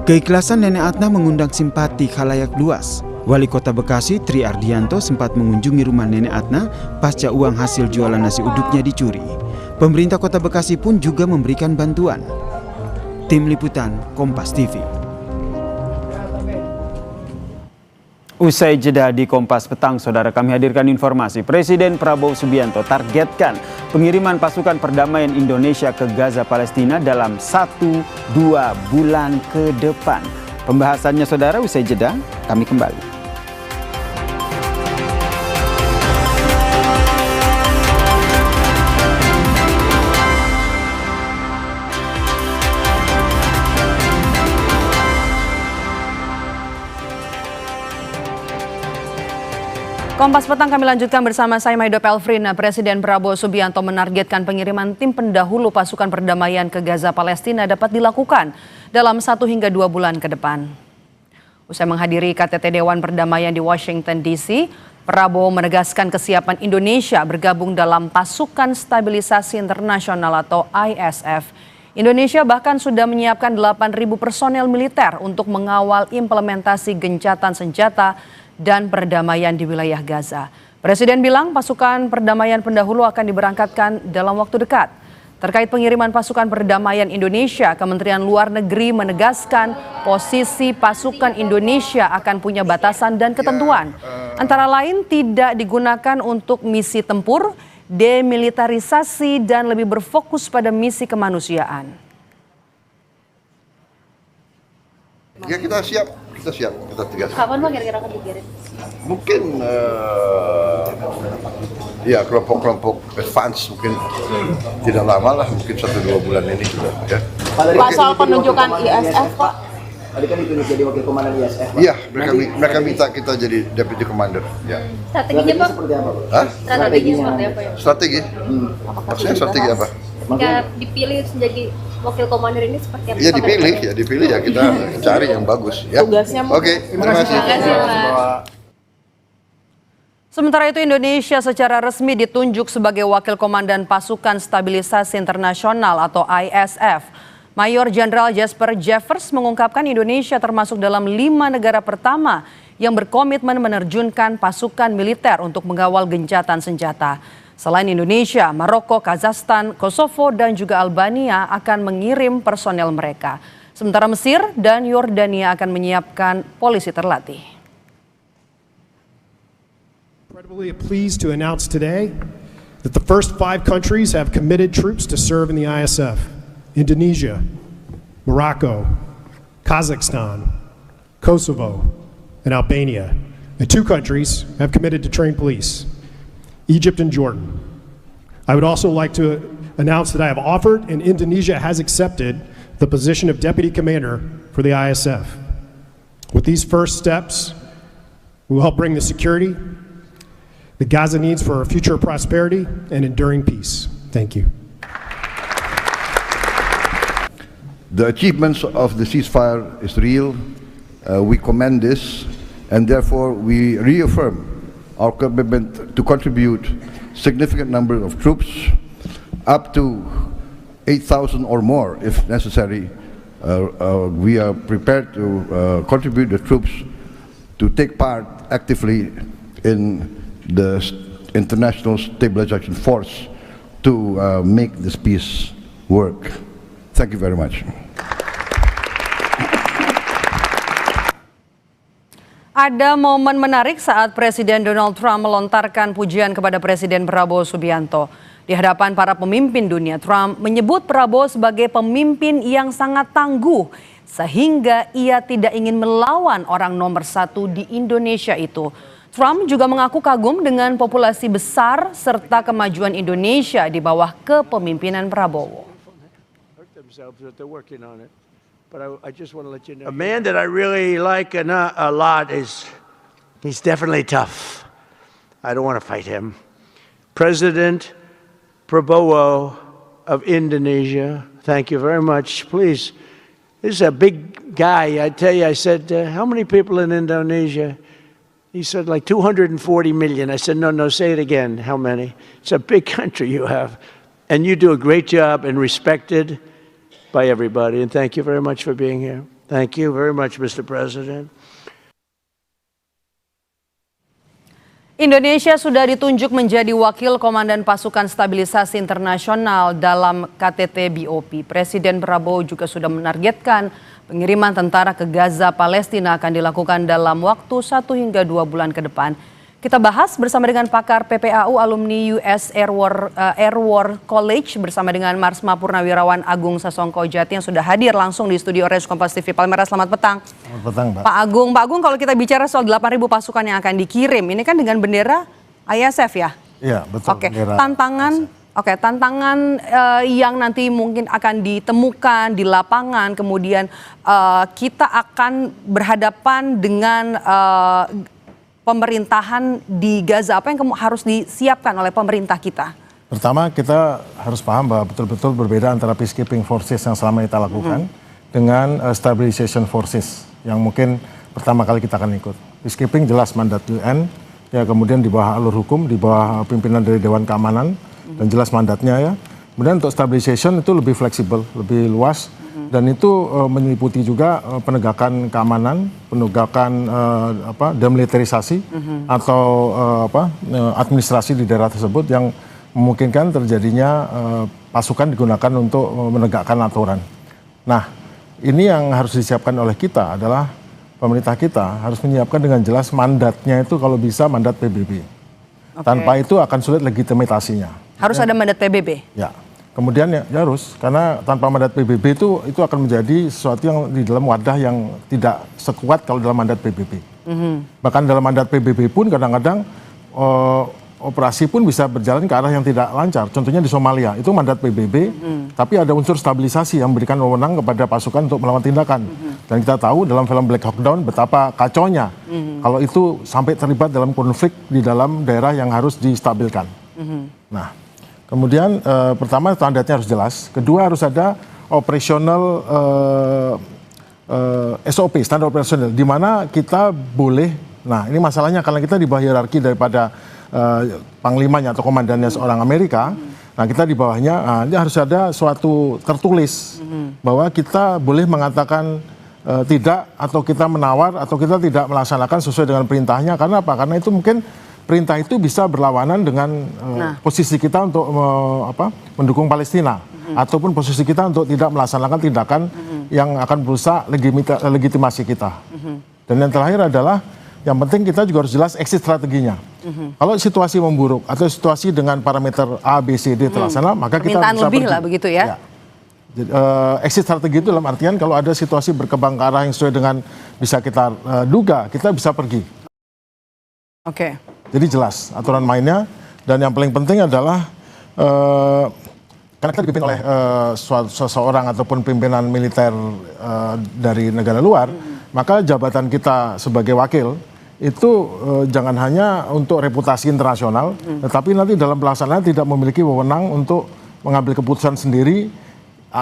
Keikhlasan Nenek Atna mengundang simpati khalayak luas. Wali Kota Bekasi Tri Ardianto sempat mengunjungi rumah Nenek Atna pasca uang hasil jualan nasi uduknya dicuri. Pemerintah Kota Bekasi pun juga memberikan bantuan. Tim Liputan Kompas TV. Usai jeda di Kompas Petang, saudara, kami hadirkan informasi. Presiden Prabowo Subianto targetkan pengiriman pasukan perdamaian Indonesia ke Gaza Palestina dalam 1-2 bulan ke depan. Pembahasannya, saudara, usai jeda, kami kembali. Kompas Petang kami lanjutkan bersama saya Maido Pelfrina. Presiden Prabowo Subianto menargetkan pengiriman tim pendahulu pasukan perdamaian ke Gaza Palestina dapat dilakukan dalam 1 hingga 2 bulan ke depan. Usai menghadiri KTT Dewan Perdamaian di Washington DC, Prabowo menegaskan kesiapan Indonesia bergabung dalam Pasukan Stabilisasi Internasional atau ISF. Indonesia bahkan sudah menyiapkan 8.000 personel militer untuk mengawal implementasi gencatan senjata dan perdamaian di wilayah Gaza. Presiden bilang pasukan perdamaian pendahulu akan diberangkatkan dalam waktu dekat. Terkait pengiriman pasukan perdamaian Indonesia, Kementerian Luar Negeri menegaskan posisi pasukan Indonesia akan punya batasan dan ketentuan. Antara lain tidak digunakan untuk misi tempur, demilitarisasi, dan lebih berfokus pada misi kemanusiaan. Ya kita siap, kita tegas. Kapan Pak kira-kira akan dikirim? Mungkin ya kelompok-kelompok advance mungkin tidak lama lah, mungkin 1-2 bulan ini sudah ya. Pak soal penunjukan ISF Pak? Tadi kan ditunjuk jadi wakil komandan ISF. Iya, mereka minta kita jadi deputy commander. Ya. Strateginya Pak? Seperti apa Pak? Hah? Strateginya seperti apa ya? Strategi? Maksudnya strategi apa? Jika dipilih menjadi wakil komander ini seperti apa? Ya dipilih ya kita cari yang bagus ya. Tugasnya Oke, terima kasih. Sementara itu Indonesia secara resmi ditunjuk sebagai wakil komandan Pasukan Stabilisasi Internasional atau ISF. Mayor Jenderal Jesper Jeffers mengungkapkan Indonesia termasuk dalam 5 negara pertama yang berkomitmen menerjunkan pasukan militer untuk mengawal gencatan senjata. Selain Indonesia, Maroko, Kazakhstan, Kosovo, dan juga Albania akan mengirim personel mereka. Sementara Mesir dan Yordania akan menyiapkan polisi terlatih. Incredibly pleased to announce today that the first 5 countries have committed troops to serve in the ISF. Indonesia, Morocco, Kazakhstan, Kosovo, and Albania. And 2 countries have committed to train police, Egypt and Jordan. I would also like to announce that I have offered and Indonesia has accepted the position of Deputy Commander for the ISF. With these first steps, we will help bring the security that Gaza needs for our future prosperity and enduring peace. Thank you. The achievements of the ceasefire is real. We commend this, and therefore we reaffirm our commitment to contribute significant number of troops, up to 8,000 or more if necessary. We are prepared to contribute the troops to take part actively in the international stabilization force to make this peace work. Thank you very much. Ada momen menarik saat Presiden Donald Trump melontarkan pujian kepada Presiden Prabowo Subianto. Di hadapan para pemimpin dunia, Trump menyebut Prabowo sebagai pemimpin yang sangat tangguh, sehingga ia tidak ingin melawan orang nomor 1 di Indonesia itu. Trump juga mengaku kagum dengan populasi besar serta kemajuan Indonesia di bawah kepemimpinan Prabowo. A man that I really like a lot he's definitely tough. I don't want to fight him. President Prabowo of Indonesia, thank you very much. Please, this is a big guy. I tell you, I said, how many people in Indonesia? He said like 240 million. I said, no, say it again. How many? It's a big country you have. And you do a great job and respected by everybody. And thank you very much for being here. Thank you very much, Mr. President. Indonesia sudah ditunjuk menjadi wakil komandan pasukan stabilisasi internasional dalam KTT BOP. Presiden Prabowo juga sudah menargetkan pengiriman tentara ke Gaza Palestina akan dilakukan dalam waktu 1 hingga 2 bulan ke depan. Kita bahas bersama dengan pakar PPAU alumni US Air War College bersama dengan Marsma Purnawirawan Agung Sasongko Jati yang sudah hadir langsung di studio Orange Kompas TV Palmera. Selamat petang. Selamat petang, Pak. Pak Agung, kalau kita bicara soal 8.000 pasukan yang akan dikirim, ini kan dengan bendera ISF ya? Iya, betul. Oke, tantangan yang nanti mungkin akan ditemukan di lapangan, kemudian kita akan berhadapan dengan pemerintahan di Gaza? Apa yang harus disiapkan oleh pemerintah kita? Pertama, kita harus paham bahwa betul-betul berbeda antara peacekeeping forces yang selama kita lakukan dengan stabilization forces yang mungkin pertama kali kita akan ikut. Peacekeeping jelas mandat UN, ya kemudian di bawah alur hukum, di bawah pimpinan dari Dewan Keamanan, dan jelas mandatnya ya. Kemudian untuk stabilization itu lebih fleksibel, lebih luas, dan itu meliputi juga penegakan keamanan, penegakan demilitarisasi atau administrasi di daerah tersebut yang memungkinkan terjadinya pasukan digunakan untuk menegakkan aturan. Nah, ini yang harus disiapkan oleh kita adalah pemerintah kita harus menyiapkan dengan jelas mandatnya itu kalau bisa mandat PBB. Tanpa itu akan sulit legitimitasinya. Harus ada mandat PBB? Ya. Kemudian ya harus, karena tanpa mandat PBB itu akan menjadi sesuatu yang di dalam wadah yang tidak sekuat kalau dalam mandat PBB. Bahkan dalam mandat PBB pun kadang-kadang operasi pun bisa berjalan ke arah yang tidak lancar. Contohnya di Somalia, itu mandat PBB, tapi ada unsur stabilisasi yang memberikan wewenang kepada pasukan untuk melakukan tindakan. Dan kita tahu dalam film Black Hawk Down betapa kacaunya kalau itu sampai terlibat dalam konflik di dalam daerah yang harus distabilkan. Nah, kemudian pertama mandatnya harus jelas, kedua harus ada operasional SOP, standar operasional, di mana kita boleh, nah ini masalahnya karena kita di bawah hierarki daripada panglimanya atau komandannya seorang Amerika, nah kita di bawahnya, ini harus ada suatu tertulis bahwa kita boleh mengatakan tidak, atau kita menawar, atau kita tidak melaksanakan sesuai dengan perintahnya. Karena apa? Karena itu mungkin perintah itu bisa berlawanan dengan posisi kita untuk mendukung Palestina, ataupun posisi kita untuk tidak melaksanakan tindakan yang akan berusaha legitimasi kita. Dan yang terakhir adalah yang penting kita juga harus jelas exit strateginya. Kalau situasi memburuk atau situasi dengan parameter A, B, C, D terlaksana, maka kita bisa lebih pergi. lah begitu ya. Exit strategi itu dalam artian kalau ada situasi berkembang ke arah yang sesuai dengan bisa kita duga, kita bisa pergi. Oke. Jadi jelas aturan mainnya, dan yang paling penting adalah karena kita dipimpin oleh seseorang ataupun pimpinan militer dari negara luar, maka jabatan kita sebagai wakil itu jangan hanya untuk reputasi internasional, tetapi nanti dalam pelaksanaan tidak memiliki wewenang untuk mengambil keputusan sendiri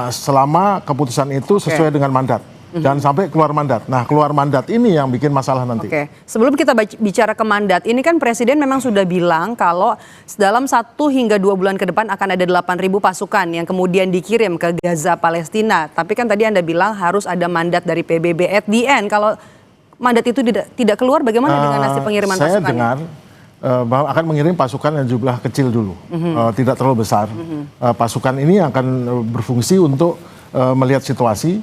selama keputusan itu sesuai dengan mandat. Dan sampai keluar mandat. Nah, keluar mandat ini yang bikin masalah nanti. Oke, sebelum kita bicara ke mandat, ini kan Presiden memang sudah bilang kalau dalam 1 hingga 2 bulan ke depan akan ada 8.000 pasukan yang kemudian dikirim ke Gaza, Palestina. Tapi kan tadi Anda bilang harus ada mandat dari PBB. At the end, kalau mandat itu tidak keluar, bagaimana dengan nasib pengiriman pasukan? Saya dengar bahwa akan mengirim pasukan yang jumlah kecil dulu, tidak terlalu besar. Pasukan ini akan berfungsi untuk melihat situasi,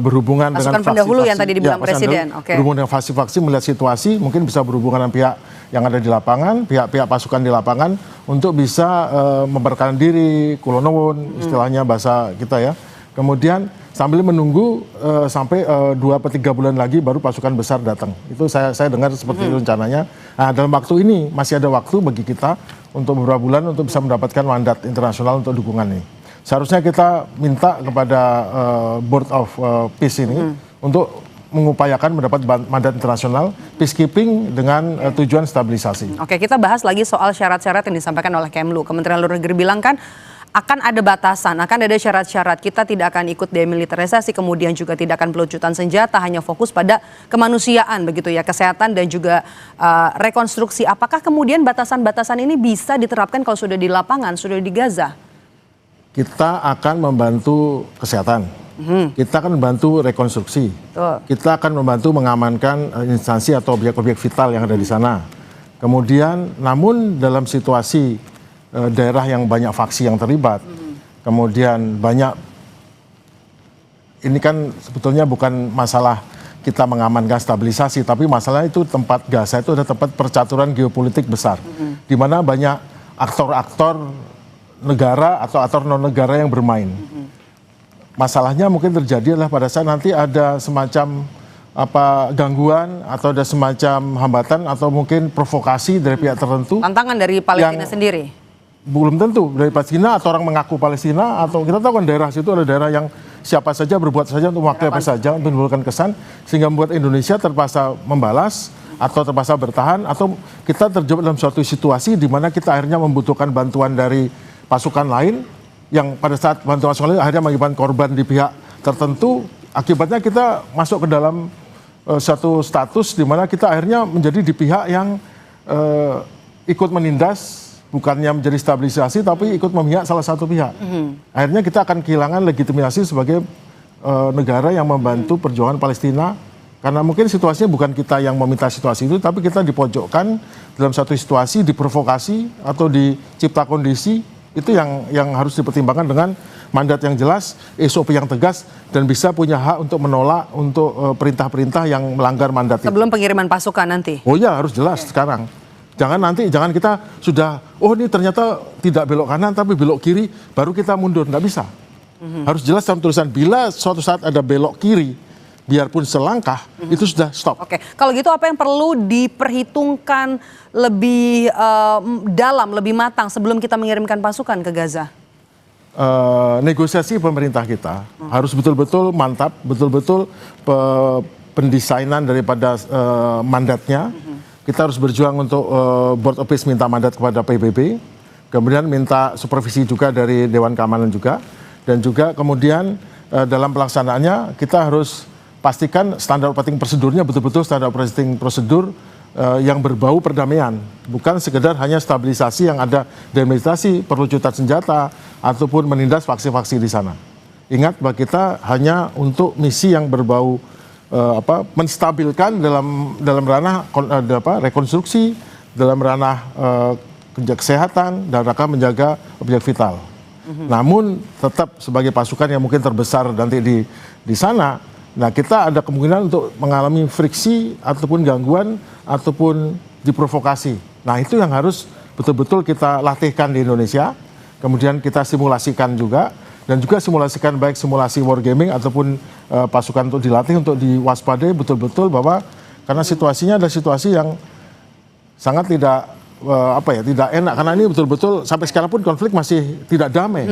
berhubungan pasukan dengan pendahulu yang tadi dibilang Presiden. Berhubungan dengan faksi-faksi, melihat situasi, mungkin bisa berhubungan dengan pihak yang ada di lapangan, pihak-pihak pasukan di lapangan, untuk bisa memperkenalkan diri, kulonowon, istilahnya bahasa kita ya. Kemudian sambil menunggu sampai 2-3 bulan lagi baru pasukan besar datang. Itu saya dengar seperti itu rencananya. Nah, dalam waktu ini masih ada waktu bagi kita untuk beberapa bulan untuk bisa mendapatkan mandat internasional untuk dukungan ini. Seharusnya kita minta kepada Board of Peace ini untuk mengupayakan mendapat mandat internasional peacekeeping dengan tujuan stabilisasi. Oke, kita bahas lagi soal syarat-syarat yang disampaikan oleh Kemlu. Kementerian Luar Negeri bilang kan akan ada batasan, akan ada syarat-syarat. Kita tidak akan ikut demilitarisasi, kemudian juga tidak akan pelucutan senjata, hanya fokus pada kemanusiaan begitu ya, kesehatan dan juga rekonstruksi. Apakah kemudian batasan-batasan ini bisa diterapkan kalau sudah di lapangan, sudah di Gaza? Kita akan membantu kesehatan, kita akan membantu rekonstruksi, kita akan membantu mengamankan instansi atau objek-objek vital yang ada di sana. Kemudian, namun dalam situasi daerah yang banyak faksi yang terlibat, kemudian banyak, ini kan sebetulnya bukan masalah kita mengamankan stabilisasi, tapi masalah itu tempat Gaza itu ada tempat percaturan geopolitik besar, di mana banyak aktor-aktor negara atau aktor non-negara yang bermain. Masalahnya mungkin terjadi adalah pada saat nanti ada semacam gangguan atau ada semacam hambatan atau mungkin provokasi dari pihak tertentu. Tantangan dari Palestina sendiri? Belum tentu dari Palestina atau orang mengaku Palestina, atau kita tahu kan daerah situ ada daerah yang siapa saja berbuat saja untuk mewakili apa saja untuk menimbulkan kesan, sehingga membuat Indonesia terpaksa membalas atau terpaksa bertahan, atau kita terjebak dalam suatu situasi di mana kita akhirnya membutuhkan bantuan dari pasukan lain yang pada saat bantuan pasukan lain akhirnya mengakibatkan korban di pihak tertentu. Akibatnya kita masuk ke dalam satu status di mana kita akhirnya menjadi di pihak yang ikut menindas, bukannya menjadi stabilisasi tapi ikut memihak salah satu pihak. Akhirnya kita akan kehilangan legitimasi sebagai negara yang membantu perjuangan Palestina, karena mungkin situasinya bukan kita yang meminta situasi itu, tapi kita dipojokkan dalam satu situasi, diprovokasi atau dicipta kondisi. Itu yang harus dipertimbangkan dengan mandat yang jelas, SOP yang tegas, dan bisa punya hak untuk menolak untuk perintah-perintah yang melanggar mandat itu. Sebelum pengiriman pasukan nanti? Oh ya, harus jelas sekarang. Jangan kita sudah, oh ini ternyata tidak belok kanan tapi belok kiri, baru kita mundur. Nggak bisa. Harus jelas dalam tulisan, bila suatu saat ada belok kiri, biarpun selangkah, itu sudah stop. Oke, kalau gitu apa yang perlu diperhitungkan lebih dalam, lebih matang sebelum kita mengirimkan pasukan ke Gaza? Negosiasi pemerintah kita harus betul-betul mantap, betul-betul pendesainan daripada mandatnya. Kita harus berjuang untuk Board of Peace minta mandat kepada PBB, kemudian minta supervisi juga dari Dewan Keamanan juga, dan juga kemudian dalam pelaksanaannya kita harus pastikan standar operating prosedurnya betul-betul standar operating prosedur yang berbau perdamaian, bukan sekedar hanya stabilisasi yang ada demilitarisasi, perlucutan senjata, ataupun menindas faksi-faksi di sana. Ingat bahwa kita hanya untuk misi yang berbau menstabilkan dalam ranah rekonstruksi, dalam ranah kesehatan, dan rangka menjaga objek vital. Namun tetap sebagai pasukan yang mungkin terbesar nanti di sana, nah kita ada kemungkinan untuk mengalami friksi ataupun gangguan ataupun diprovokasi. Nah itu yang harus betul-betul kita latihkan di Indonesia, kemudian kita simulasikan juga, dan juga simulasikan baik simulasi wargaming ataupun pasukan untuk dilatih, untuk diwaspadai betul-betul bahwa karena situasinya adalah situasi yang sangat tidak tidak enak, karena ini betul-betul sampai sekarang pun konflik masih tidak damai.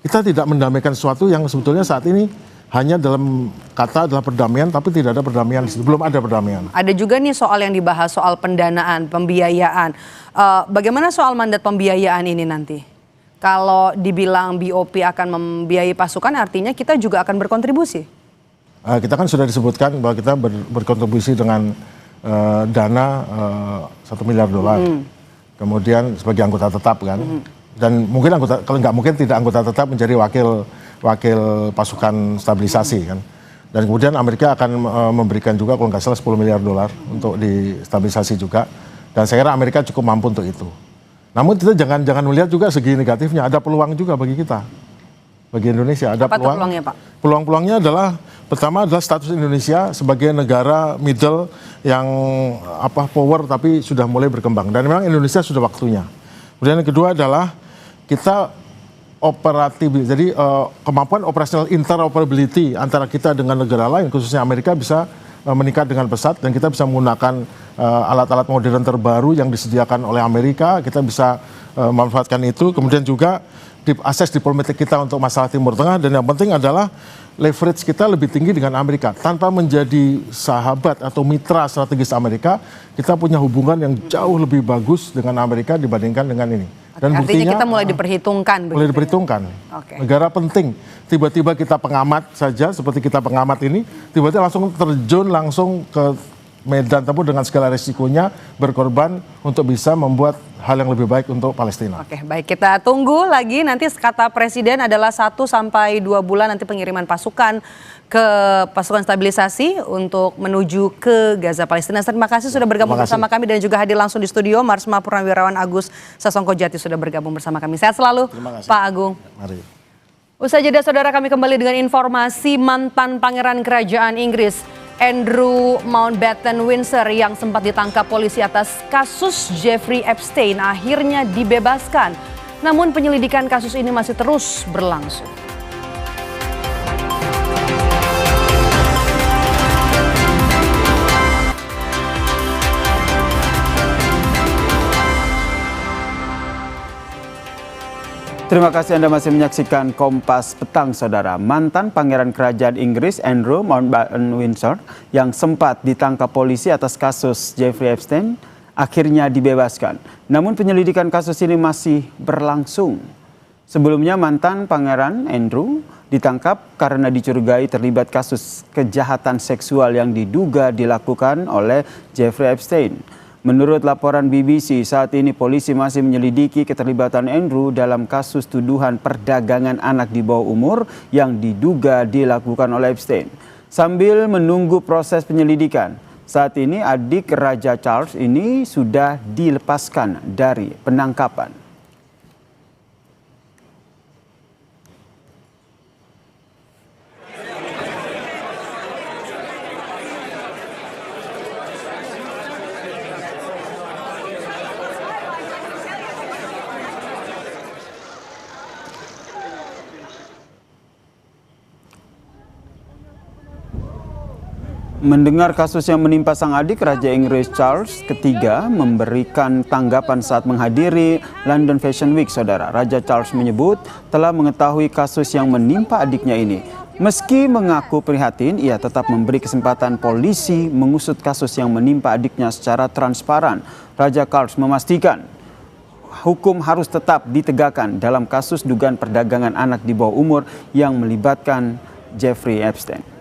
Kita tidak mendamaikan sesuatu yang sebetulnya saat ini hanya dalam kata adalah perdamaian, tapi tidak ada perdamaian, belum ada perdamaian. Ada juga nih soal yang dibahas soal pendanaan, pembiayaan. Bagaimana soal mandat pembiayaan ini nanti? Kalau dibilang BOP akan membiayai pasukan, artinya kita juga akan berkontribusi. Kita kan sudah disebutkan bahwa kita berkontribusi dengan dana $1 miliar. Kemudian sebagai anggota tetap kan. Dan mungkin anggota, kalau nggak mungkin tidak anggota tetap menjadi wakil pasukan stabilisasi kan. Dan kemudian Amerika akan memberikan juga kalau nggak salah $10 miliar untuk di-stabilisasi juga. Dan saya kira Amerika cukup mampu untuk itu. Namun kita jangan melihat juga segi negatifnya, ada peluang juga bagi kita. Bagi Indonesia ada peluang. Peluangnya, Pak? Peluang-peluangnya adalah pertama adalah status Indonesia sebagai negara middle yang power tapi sudah mulai berkembang, dan memang Indonesia sudah waktunya. Kemudian yang kedua adalah kita operatif, jadi kemampuan operasional interoperability antara kita dengan negara lain, khususnya Amerika, bisa meningkat dengan pesat, dan kita bisa menggunakan alat-alat modern terbaru yang disediakan oleh Amerika. Kita bisa memanfaatkan itu. Kemudian juga akses diplomatik kita untuk masalah Timur Tengah, dan yang penting adalah leverage kita lebih tinggi dengan Amerika. Tanpa menjadi sahabat atau mitra strategis Amerika, kita punya hubungan yang jauh lebih bagus dengan Amerika dibandingkan dengan ini. Dan artinya buktinya, kita mulai diperhitungkan. Mulai diperhitungkan. Okay. Negara penting. Tiba-tiba kita pengamat saja, seperti kita pengamat ini, tiba-tiba langsung terjun langsung ke medan tempur dengan segala resikonya, berkorban untuk bisa membuat hal yang lebih baik untuk Palestina. Oke, baik, kita tunggu lagi. Nanti kata Presiden adalah 1 sampai 2 bulan nanti pengiriman pasukan ke pasukan stabilisasi untuk menuju ke Gaza, Palestina. Terima kasih sudah bergabung bersama kami, dan juga hadir langsung di studio Marsma Purnawirawan Agus Sasongkojati sudah bergabung bersama kami. Sehat selalu, Pak Agung. Mari. Usai jeda, saudara, kami kembali dengan informasi mantan Pangeran Kerajaan Inggris Andrew Mountbatten Windsor yang sempat ditangkap polisi atas kasus Jeffrey Epstein akhirnya dibebaskan. Namun penyelidikan kasus ini masih terus berlangsung. Terima kasih Anda masih menyaksikan Kompas Petang, Saudara. Mantan Pangeran Kerajaan Inggris Andrew Mountbatten-Windsor yang sempat ditangkap polisi atas kasus Jeffrey Epstein akhirnya dibebaskan. Namun penyelidikan kasus ini masih berlangsung. Sebelumnya mantan Pangeran Andrew ditangkap karena dicurigai terlibat kasus kejahatan seksual yang diduga dilakukan oleh Jeffrey Epstein. Menurut laporan BBC, saat ini polisi masih menyelidiki keterlibatan Andrew dalam kasus tuduhan perdagangan anak di bawah umur yang diduga dilakukan oleh Epstein. Sambil menunggu proses penyelidikan, saat ini adik Raja Charles ini sudah dilepaskan dari penangkapan. Mendengar kasus yang menimpa sang adik, Raja Inggris Charles III memberikan tanggapan saat menghadiri London Fashion Week, Saudara. Raja Charles menyebut telah mengetahui kasus yang menimpa adiknya ini. Meski mengaku prihatin, ia tetap memberi kesempatan polisi mengusut kasus yang menimpa adiknya secara transparan. Raja Charles memastikan hukum harus tetap ditegakkan dalam kasus dugaan perdagangan anak di bawah umur yang melibatkan Jeffrey Epstein.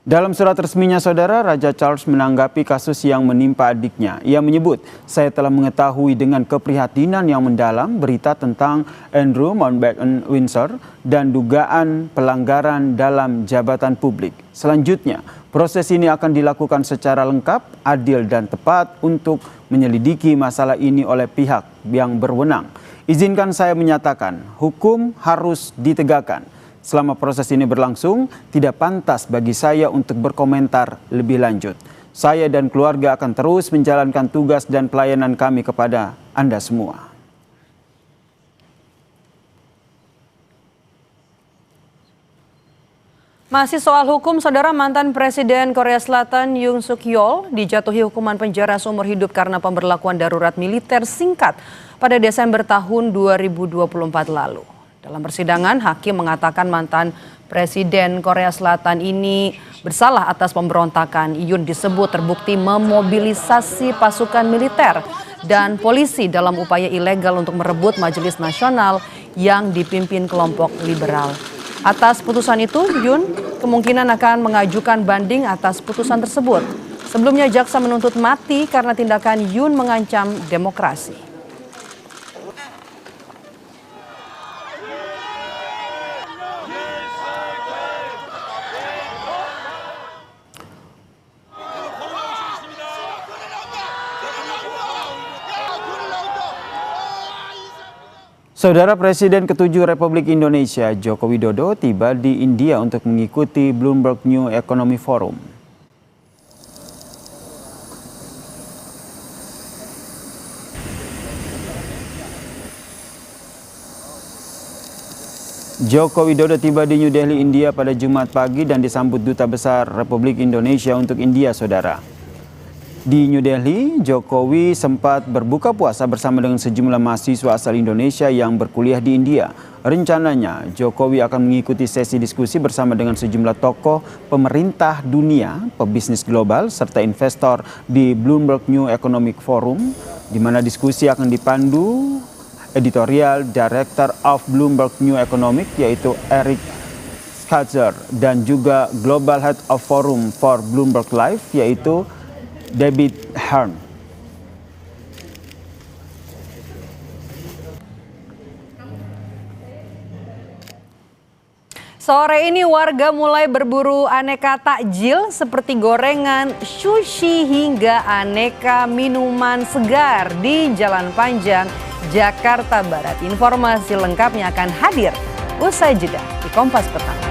Dalam surat resminya, Saudara, Raja Charles menanggapi kasus yang menimpa adiknya. Ia menyebut, "Saya telah mengetahui dengan keprihatinan yang mendalam berita tentang Andrew Mountbatten-Windsor dan dugaan pelanggaran dalam jabatan publik. Selanjutnya, proses ini akan dilakukan secara lengkap, adil dan tepat untuk menyelidiki masalah ini oleh pihak yang berwenang. Izinkan saya menyatakan, hukum harus ditegakkan. Selama proses ini berlangsung, tidak pantas bagi saya untuk berkomentar lebih lanjut. Saya dan keluarga akan terus menjalankan tugas dan pelayanan kami kepada Anda semua." Masih soal hukum, Saudara, mantan Presiden Korea Selatan Yoon Suk Yeol dijatuhi hukuman penjara seumur hidup karena pemberlakuan darurat militer singkat pada Desember tahun 2024 lalu. Dalam persidangan, hakim mengatakan mantan Presiden Korea Selatan ini bersalah atas pemberontakan. Yoon disebut terbukti memobilisasi pasukan militer dan polisi dalam upaya ilegal untuk merebut Majelis Nasional yang dipimpin kelompok liberal. Atas putusan itu, Yoon kemungkinan akan mengajukan banding atas putusan tersebut. Sebelumnya jaksa menuntut mati karena tindakan Yoon mengancam demokrasi. Saudara, Presiden ke-7 Republik Indonesia Joko Widodo tiba di India untuk mengikuti Bloomberg New Economy Forum. Joko Widodo tiba di New Delhi, India pada Jumat pagi dan disambut Duta Besar Republik Indonesia untuk India, Saudara. Di New Delhi, Jokowi sempat berbuka puasa bersama dengan sejumlah mahasiswa asal Indonesia yang berkuliah di India. Rencananya, Jokowi akan mengikuti sesi diskusi bersama dengan sejumlah tokoh pemerintah dunia, pebisnis global, serta investor di Bloomberg New Economic Forum, di mana diskusi akan dipandu Editorial Director of Bloomberg New Economic, yaitu Eric Schwartzer, dan juga Global Head of Forum for Bloomberg Live, yaitu David Hearn. Sore ini warga mulai berburu aneka takjil seperti gorengan, sushi hingga aneka minuman segar di Jalan Panjang, Jakarta Barat. Informasi lengkapnya akan hadir usai jeda di Kompas Petang.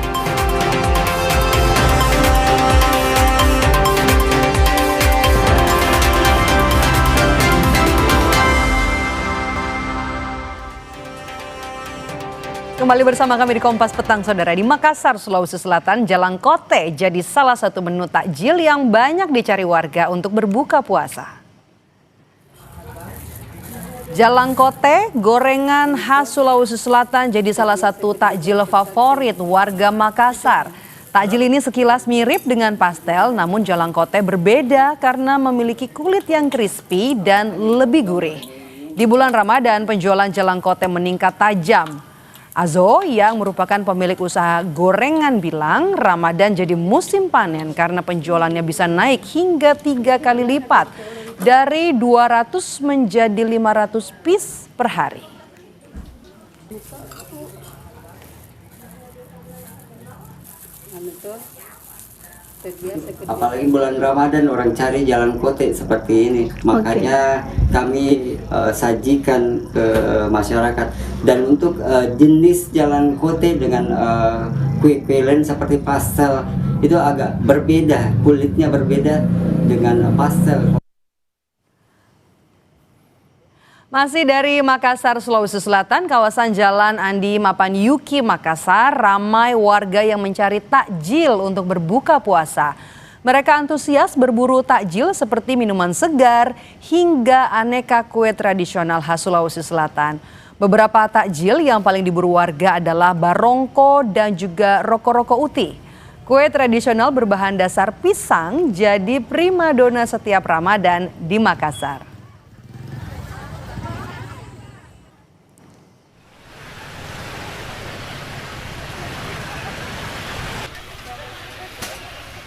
Kembali bersama kami di Kompas Petang, Saudara. Di Makassar, Sulawesi Selatan, jalangkote jadi salah satu menu takjil yang banyak dicari warga untuk berbuka puasa. Jalangkote, gorengan khas Sulawesi Selatan, jadi salah satu takjil favorit warga Makassar. Takjil ini sekilas mirip dengan pastel, namun jalangkote berbeda karena memiliki kulit yang crispy dan lebih gurih. Di bulan Ramadan, penjualan jalangkote meningkat tajam. Azo yang merupakan pemilik usaha gorengan bilang Ramadan jadi musim panen karena penjualannya bisa naik hingga 3 kali lipat dari 200 menjadi 500 piece per hari. Apalagi bulan Ramadan orang cari jalangkote seperti ini, makanya kami sajikan ke masyarakat. Dan untuk jenis jalangkote dengan kue-kue lain seperti pastel itu agak berbeda, kulitnya berbeda dengan pastel. Masih dari Makassar, Sulawesi Selatan, kawasan Jalan Andi Mapan Yuki, Makassar, ramai warga yang mencari takjil untuk berbuka puasa. Mereka antusias berburu takjil seperti minuman segar hingga aneka kue tradisional khas Sulawesi Selatan. Beberapa takjil yang paling diburu warga adalah barongko dan juga roko-roko uti. Kue tradisional berbahan dasar pisang jadi primadona setiap Ramadan di Makassar.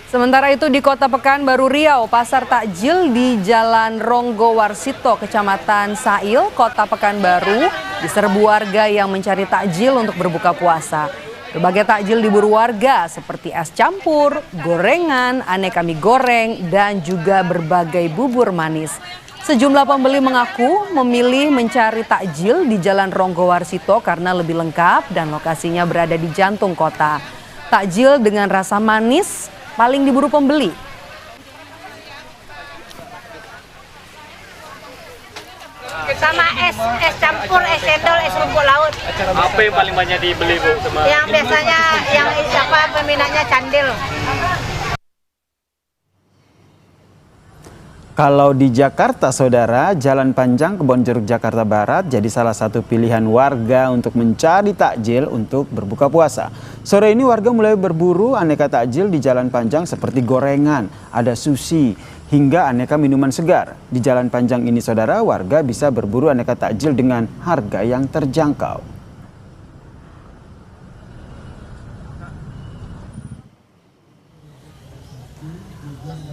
Sementara itu di Kota Pekanbaru Riau, pasar takjil di Jalan Ronggo Warsito, Kecamatan Sail, Kota Pekanbaru, diserbu warga yang mencari takjil untuk berbuka puasa. Berbagai takjil diburu warga seperti es campur, gorengan, aneka mie goreng, dan juga berbagai bubur manis. Sejumlah pembeli mengaku memilih mencari takjil di Jalan Ronggo Warsito karena lebih lengkap dan lokasinya berada di jantung kota. Takjil dengan rasa manis paling diburu pembeli. Sama es campur, es cendol, es rumput laut. Apa yang paling banyak dibeli, Bu? Yang biasanya yang peminatnya candil. Kalau di Jakarta, Saudara, Jalan Panjang Kebonjeruk Jakarta Barat jadi salah satu pilihan warga untuk mencari takjil untuk berbuka puasa. Sore ini warga mulai berburu aneka takjil di Jalan Panjang seperti gorengan, ada sushi, hingga aneka minuman segar. Di Jalan Panjang ini, Saudara, warga bisa berburu aneka takjil dengan harga yang terjangkau.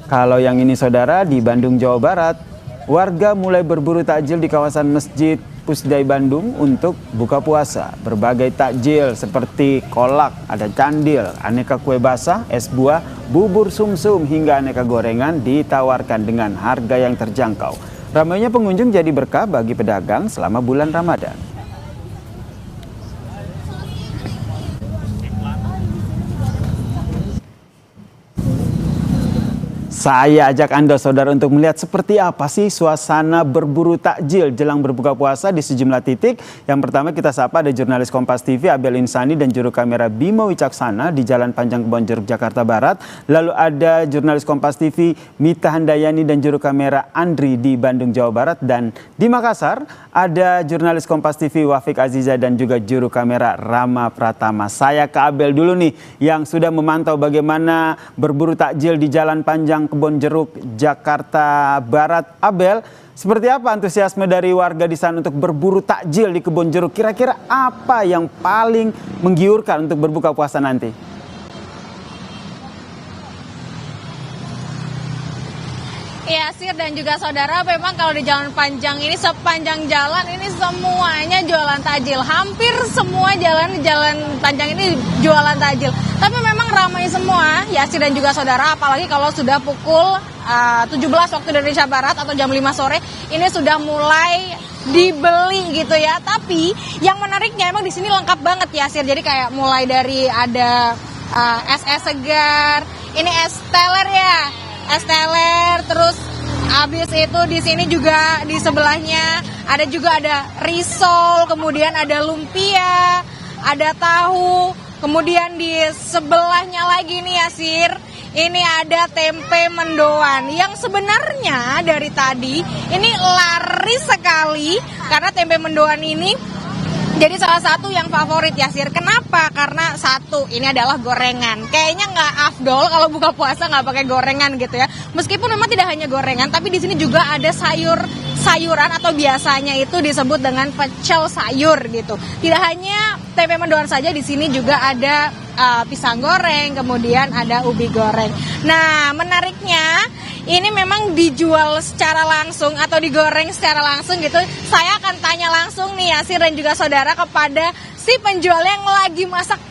Kalau yang ini, Saudara, di Bandung, Jawa Barat, warga mulai berburu takjil di kawasan Masjid Pusdai Bandung untuk buka puasa. Berbagai takjil seperti kolak, ada candil, aneka kue basah, es buah, bubur sumsum, hingga aneka gorengan ditawarkan dengan harga yang terjangkau. Ramainya pengunjung jadi berkah bagi pedagang selama bulan Ramadan. Saya ajak Anda, Saudara, untuk melihat seperti apa sih suasana berburu takjil jelang berbuka puasa di sejumlah titik. Yang pertama kita sapa ada jurnalis Kompas TV Abel Insani dan juru kamera Bima Wicaksana di Jalan Panjang Kebonjeruk Jakarta Barat. Lalu ada jurnalis Kompas TV Mita Handayani dan juru kamera Andri di Bandung, Jawa Barat. Dan di Makassar ada jurnalis Kompas TV Wafik Aziza dan juga juru kamera Rama Pratama. Saya ke Abel dulu nih yang sudah memantau bagaimana berburu takjil di Jalan Panjang Kebonjeruk Jakarta Barat. Abel, seperti apa antusiasme dari warga di sana untuk berburu takjil di Kebonjeruk? Kira-kira apa yang paling menggiurkan untuk berbuka puasa nanti? Ya, Sir dan juga Saudara, memang kalau di Jalan Panjang ini, sepanjang jalan ini semuanya jualan takjil. Hampir semua jalan panjang ini jualan takjil. Tapi memang ramai semua, ya Sir dan juga Saudara, apalagi kalau sudah pukul 17 waktu Indonesia Barat atau jam 5 sore, ini sudah mulai dibeli gitu ya. Tapi yang menariknya emang di sini lengkap banget ya Sir. Jadi kayak mulai dari ada es segar, ini es teler ya. Es teler, terus habis itu di sini juga di sebelahnya ada risol, kemudian ada lumpia, ada tahu, kemudian di sebelahnya lagi nih Yasir, ini ada tempe mendoan yang sebenarnya dari tadi ini laris sekali karena tempe mendoan ini jadi salah satu yang favorit Yasir. Kenapa? Karena satu, ini adalah gorengan. Kayaknya nggak afdol kalau buka puasa nggak pakai gorengan gitu ya. Meskipun memang tidak hanya gorengan, tapi di sini juga ada sayuran atau biasanya itu disebut dengan pecel sayur gitu. Tidak hanya tempe mendoan saja, di sini juga ada pisang goreng, kemudian ada ubi goreng. Nah, menariknya ini memang dijual secara langsung atau digoreng secara langsung gitu. Saya akan tanya langsung nih Yasir dan juga saudara kepada si penjual yang lagi masak,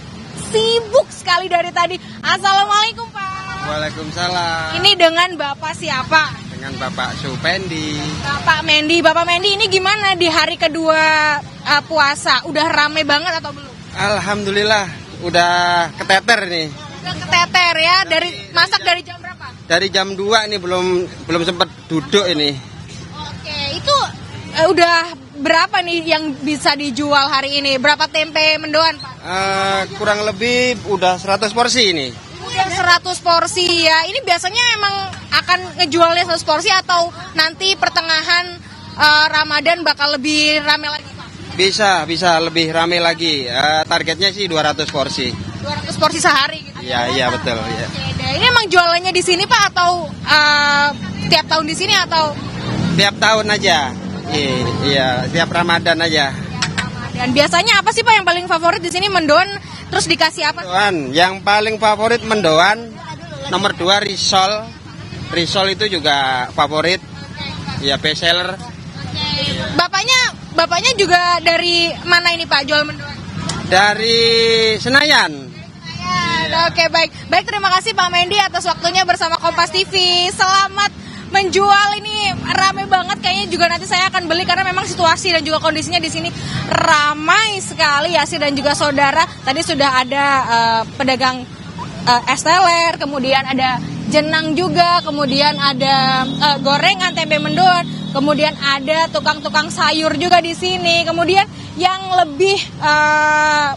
sibuk sekali dari tadi. Assalamualaikum Pak. Waalaikumsalam. Ini dengan Bapak siapa? Dengan Bapak Supendi. Bapak Mendi, ini gimana di hari kedua puasa? Udah rame banget atau belum? Alhamdulillah, udah keteter nih. Udah keteter ya. Masak dari jam berapa? Dari jam 2 nih belum sempat duduk ini. Oke, itu udah berapa nih yang bisa dijual hari ini? Berapa tempe mendoan, Pak? Kurang lebih udah 100 porsi ini. Udah 100 porsi ya. Ini biasanya emang akan ngejualnya 100 porsi atau nanti pertengahan Ramadan bakal lebih rame lagi, Pak? Bisa lebih rame lagi. Targetnya sih 200 porsi. 200 porsi sehari gitu. Iya betul. Ya. Oke, ini emang jualannya di sini Pak atau tiap tahun di sini atau? Tiap tahun aja. Iya, tiap Ramadan aja. Dan biasanya apa sih Pak yang paling favorit di sini, mendoan terus dikasih apa? Mendoan, yang paling favorit mendoan. Nomor 2 risol. Risol itu juga favorit. Ya, best seller. Bapaknya juga dari mana ini Pak jual mendoan? Dari Senayan. Oke, baik terima kasih Pak Mendi atas waktunya bersama Kompas TV. Selamat menjual, ini ramai banget, kayaknya juga nanti saya akan beli karena memang situasi dan juga kondisinya di sini ramai sekali Yasir dan juga saudara. Tadi sudah ada pedagang es teler, kemudian ada jenang juga, kemudian ada gorengan tempe mendoan, kemudian ada tukang-tukang sayur juga di sini. Kemudian yang lebih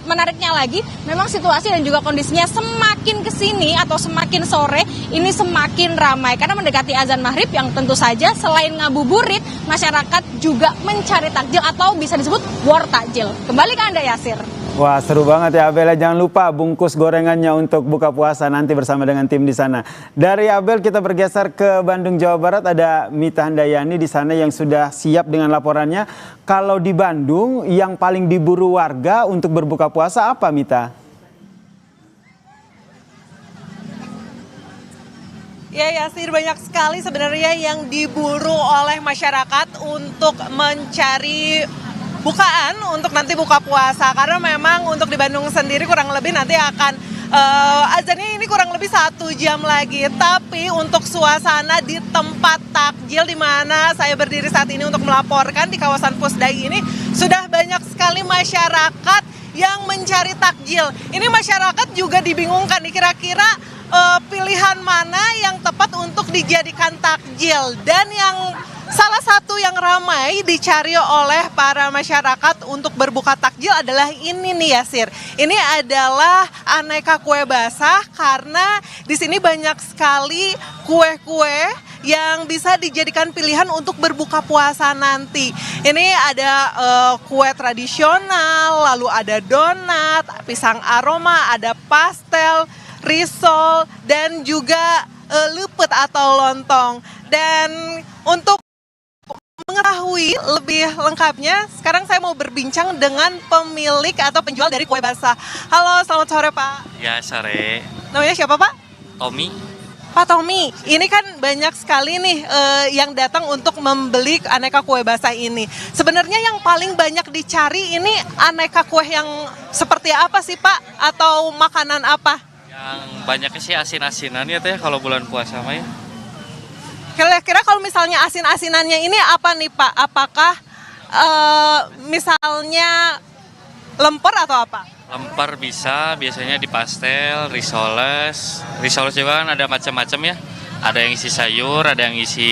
menariknya lagi, memang situasi dan juga kondisinya semakin kesini atau semakin sore ini semakin ramai karena mendekati azan maghrib yang tentu saja selain ngabuburit, masyarakat juga mencari takjil atau bisa disebut war takjil. Kembali ke Anda Yasir. Wah, seru banget ya Abel. Jangan lupa bungkus gorengannya untuk buka puasa nanti bersama dengan tim di sana. Dari Abel kita bergeser ke Bandung, Jawa Barat. Ada Mita Handayani di sana yang sudah siap dengan laporannya. Kalau di Bandung yang paling diburu warga untuk berbuka puasa apa, Mita? Ya Yasir, banyak sekali sebenarnya yang diburu oleh masyarakat untuk mencari bukaan untuk nanti buka puasa, karena memang untuk di Bandung sendiri kurang lebih nanti akan azannya ini kurang lebih 1 jam lagi. Tapi untuk suasana di tempat takjil di mana saya berdiri saat ini untuk melaporkan di kawasan Pusdai ini sudah banyak sekali masyarakat yang mencari takjil. Ini masyarakat juga dibingungkan nih kira-kira pilihan mana yang tepat untuk dijadikan takjil, dan yang salah satu yang ramai dicari oleh para masyarakat untuk berbuka takjil adalah ini nih Yasir. Ini adalah aneka kue basah karena di sini banyak sekali kue-kue yang bisa dijadikan pilihan untuk berbuka puasa nanti. Ini ada kue tradisional, lalu ada donat, pisang aroma, ada pastel, risol, dan juga lepet atau lontong. Dan untuk mengetahui lebih lengkapnya, sekarang saya mau berbincang dengan pemilik atau penjual dari kue basah. Halo, selamat sore Pak. Ya, sore. Namanya siapa Pak? Tommy. Pak Tommy, ini kan banyak sekali nih yang datang untuk membeli aneka kue basah ini. Sebenarnya yang paling banyak dicari ini aneka kue yang seperti apa sih Pak? Atau makanan apa? Yang banyaknya sih asin-asinan ya teh kalau bulan puasa mah ya. Kira-kira kalau misalnya asin-asinannya ini apa nih Pak? Apakah misalnya lemper atau apa? Lemper bisa, biasanya di pastel, risoles. Risoles juga kan ada macam-macam ya. Ada yang isi sayur, ada yang isi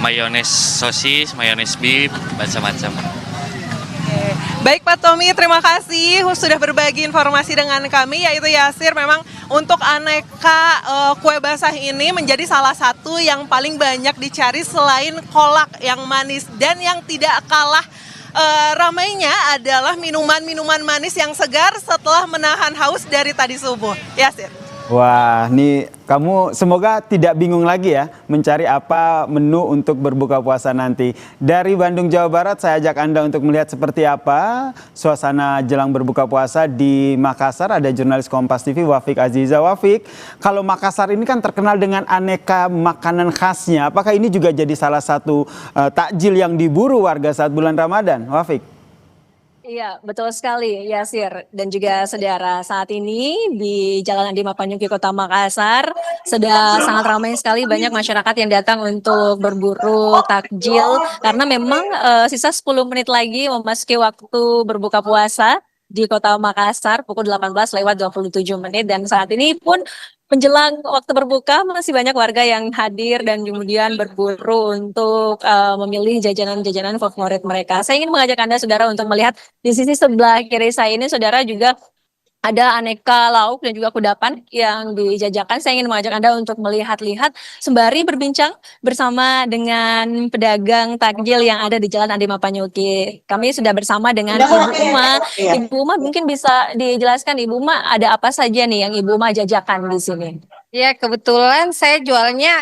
mayones sosis, mayones beef, macam-macam. Oke. Baik Pak Tommy, terima kasih sudah berbagi informasi dengan kami, yaitu Yasir. Memang untuk aneka kue basah ini menjadi salah satu yang paling banyak dicari selain kolak yang manis. Dan yang tidak kalah ramainya adalah minuman-minuman manis yang segar setelah menahan haus dari tadi subuh. Yasir. Wah, nih kamu semoga tidak bingung lagi ya mencari apa menu untuk berbuka puasa nanti. Dari Bandung, Jawa Barat, saya ajak Anda untuk melihat seperti apa suasana jelang berbuka puasa di Makassar. Ada jurnalis Kompas TV Wafik Aziza. Wafik, kalau Makassar ini kan terkenal dengan aneka makanan khasnya. Apakah ini juga jadi salah satu takjil yang diburu warga saat bulan Ramadan, Wafik? Iya, betul sekali, Yasir dan juga saudara. Saat ini di Jalan Andi Mapanyuki, Kota Makassar, sudah sangat ramai sekali, banyak masyarakat yang datang untuk berburu takjil karena memang sisa 10 menit lagi memasuki waktu berbuka puasa di Kota Makassar pukul 18:27 dan saat ini pun menjelang waktu berbuka masih banyak warga yang hadir dan kemudian berburu untuk memilih jajanan-jajanan favorit mereka. Saya ingin mengajak Anda saudara untuk melihat di sisi sebelah kiri saya ini saudara juga ada aneka lauk dan juga kudapan yang dijajakan. Saya ingin mengajak Anda untuk melihat-lihat sembari berbincang bersama dengan pedagang takjil yang ada di Jalan Andi Mapanyuki. Kami sudah bersama dengan Ibu Uma. Ibu Uma mungkin bisa dijelaskan, Ibu Uma, ada apa saja nih yang Ibu Uma jajakan di sini? Ya, kebetulan saya jualnya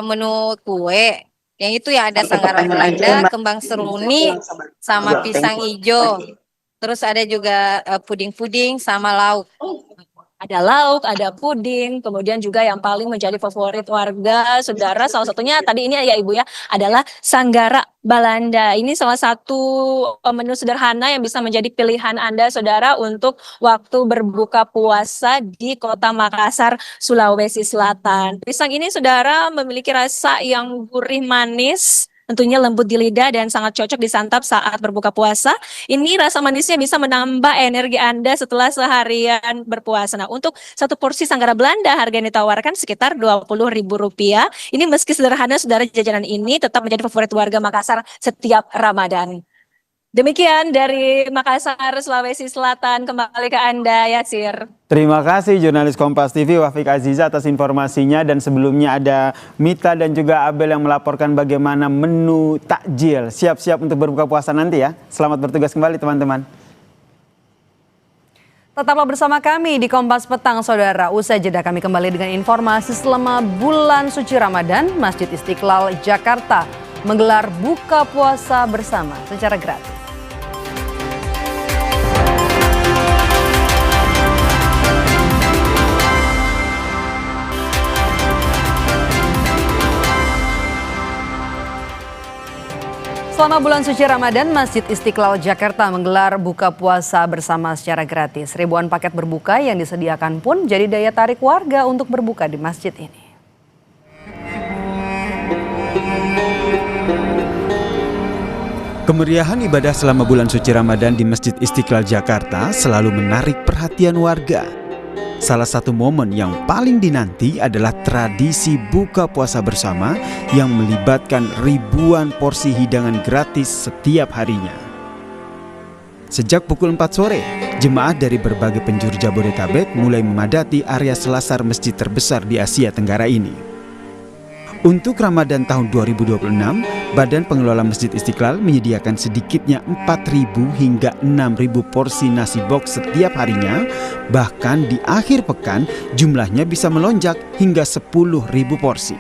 menu kue. Yang itu ya ada sanggara Belanda, kembang seruni, sama pisang hijau. Terus ada juga puding-puding sama lauk. Ada lauk, ada puding, kemudian juga yang paling menjadi favorit warga, saudara, salah satunya tadi ini ya Ibu ya, adalah sanggara Belanda. Ini salah satu menu sederhana yang bisa menjadi pilihan Anda, saudara, untuk waktu berbuka puasa di Kota Makassar, Sulawesi Selatan. Pisang ini, saudara, memiliki rasa yang gurih manis, tentunya lembut di lidah dan sangat cocok disantap saat berbuka puasa. Ini rasa manisnya bisa menambah energi Anda setelah seharian berpuasa. Nah, untuk satu porsi sanggara Belanda harga yang ditawarkan sekitar Rp20.000. Ini meski sederhana, saudara, jajanan ini tetap menjadi favorit warga Makassar setiap Ramadan. Demikian dari Makassar, Sulawesi Selatan, kembali ke Anda, Yasir. Terima kasih jurnalis Kompas TV Wafik Aziza atas informasinya, dan sebelumnya ada Mita dan juga Abel yang melaporkan bagaimana menu takjil siap-siap untuk berbuka puasa nanti ya. Selamat bertugas kembali teman-teman. Tetaplah bersama kami di Kompas Petang, saudara. Usai jeda kami kembali dengan informasi selama bulan suci Ramadan, Masjid Istiqlal Jakarta menggelar buka puasa bersama secara gratis. Selama bulan suci Ramadan, Masjid Istiqlal Jakarta menggelar buka puasa bersama secara gratis. Ribuan paket berbuka yang disediakan pun jadi daya tarik warga untuk berbuka di masjid ini. Kemeriahan ibadah selama bulan suci Ramadan di Masjid Istiqlal Jakarta selalu menarik perhatian warga. Salah satu momen yang paling dinanti adalah tradisi buka puasa bersama yang melibatkan ribuan porsi hidangan gratis setiap harinya. Sejak pukul 4 sore, jemaah dari berbagai penjuru Jabodetabek mulai memadati area selasar masjid terbesar di Asia Tenggara ini. Untuk Ramadan tahun 2026, Badan Pengelola Masjid Istiqlal menyediakan sedikitnya 4.000 hingga 6.000 porsi nasi box setiap harinya. Bahkan di akhir pekan jumlahnya bisa melonjak hingga 10.000 porsi.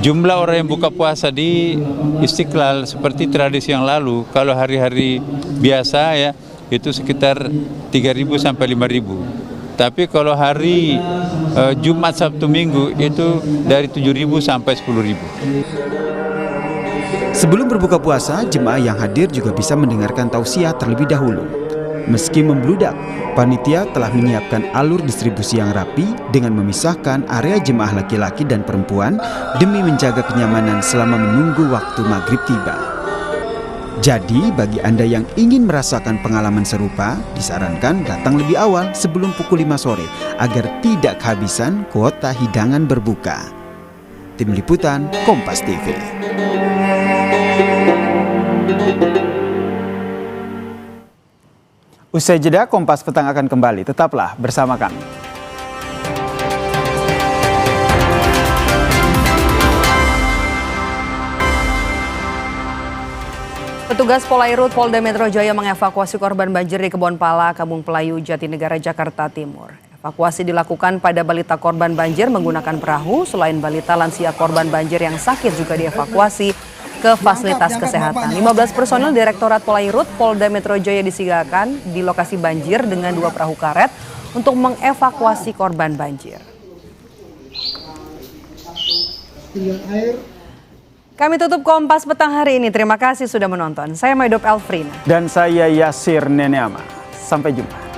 Jumlah orang yang buka puasa di Istiqlal seperti tradisi yang lalu, kalau hari-hari biasa ya itu sekitar 3.000 sampai 5.000. Tapi kalau hari Jumat, Sabtu, Minggu itu dari 7.000 sampai 10.000. Sebelum berbuka puasa, jemaah yang hadir juga bisa mendengarkan tausiah terlebih dahulu. Meski membludak, panitia telah menyiapkan alur distribusi yang rapi dengan memisahkan area jemaah laki-laki dan perempuan demi menjaga kenyamanan selama menunggu waktu maghrib tiba. Jadi, bagi Anda yang ingin merasakan pengalaman serupa, disarankan datang lebih awal sebelum pukul 5 sore agar tidak kehabisan kuota hidangan berbuka. Tim Liputan Kompas TV. Usai jeda, Kompas Petang akan kembali. Tetaplah bersama kami. Petugas Polairut Polda Metro Jaya mengevakuasi korban banjir di Kebon Pala, Kampung Pelayu, Jatinegara, Jakarta Timur. Evakuasi dilakukan pada balita korban banjir menggunakan perahu. Selain balita, lansia korban banjir yang sakit juga dievakuasi ke fasilitas kesehatan. 15 personel Direktorat Polairut Polda Metro Jaya disiagakan di lokasi banjir dengan 2 perahu karet untuk mengevakuasi korban banjir. Kami tutup Kompas Petang hari ini. Terima kasih sudah menonton. Saya Maidop Elfrina. Dan saya Yasir Neneama. Sampai jumpa.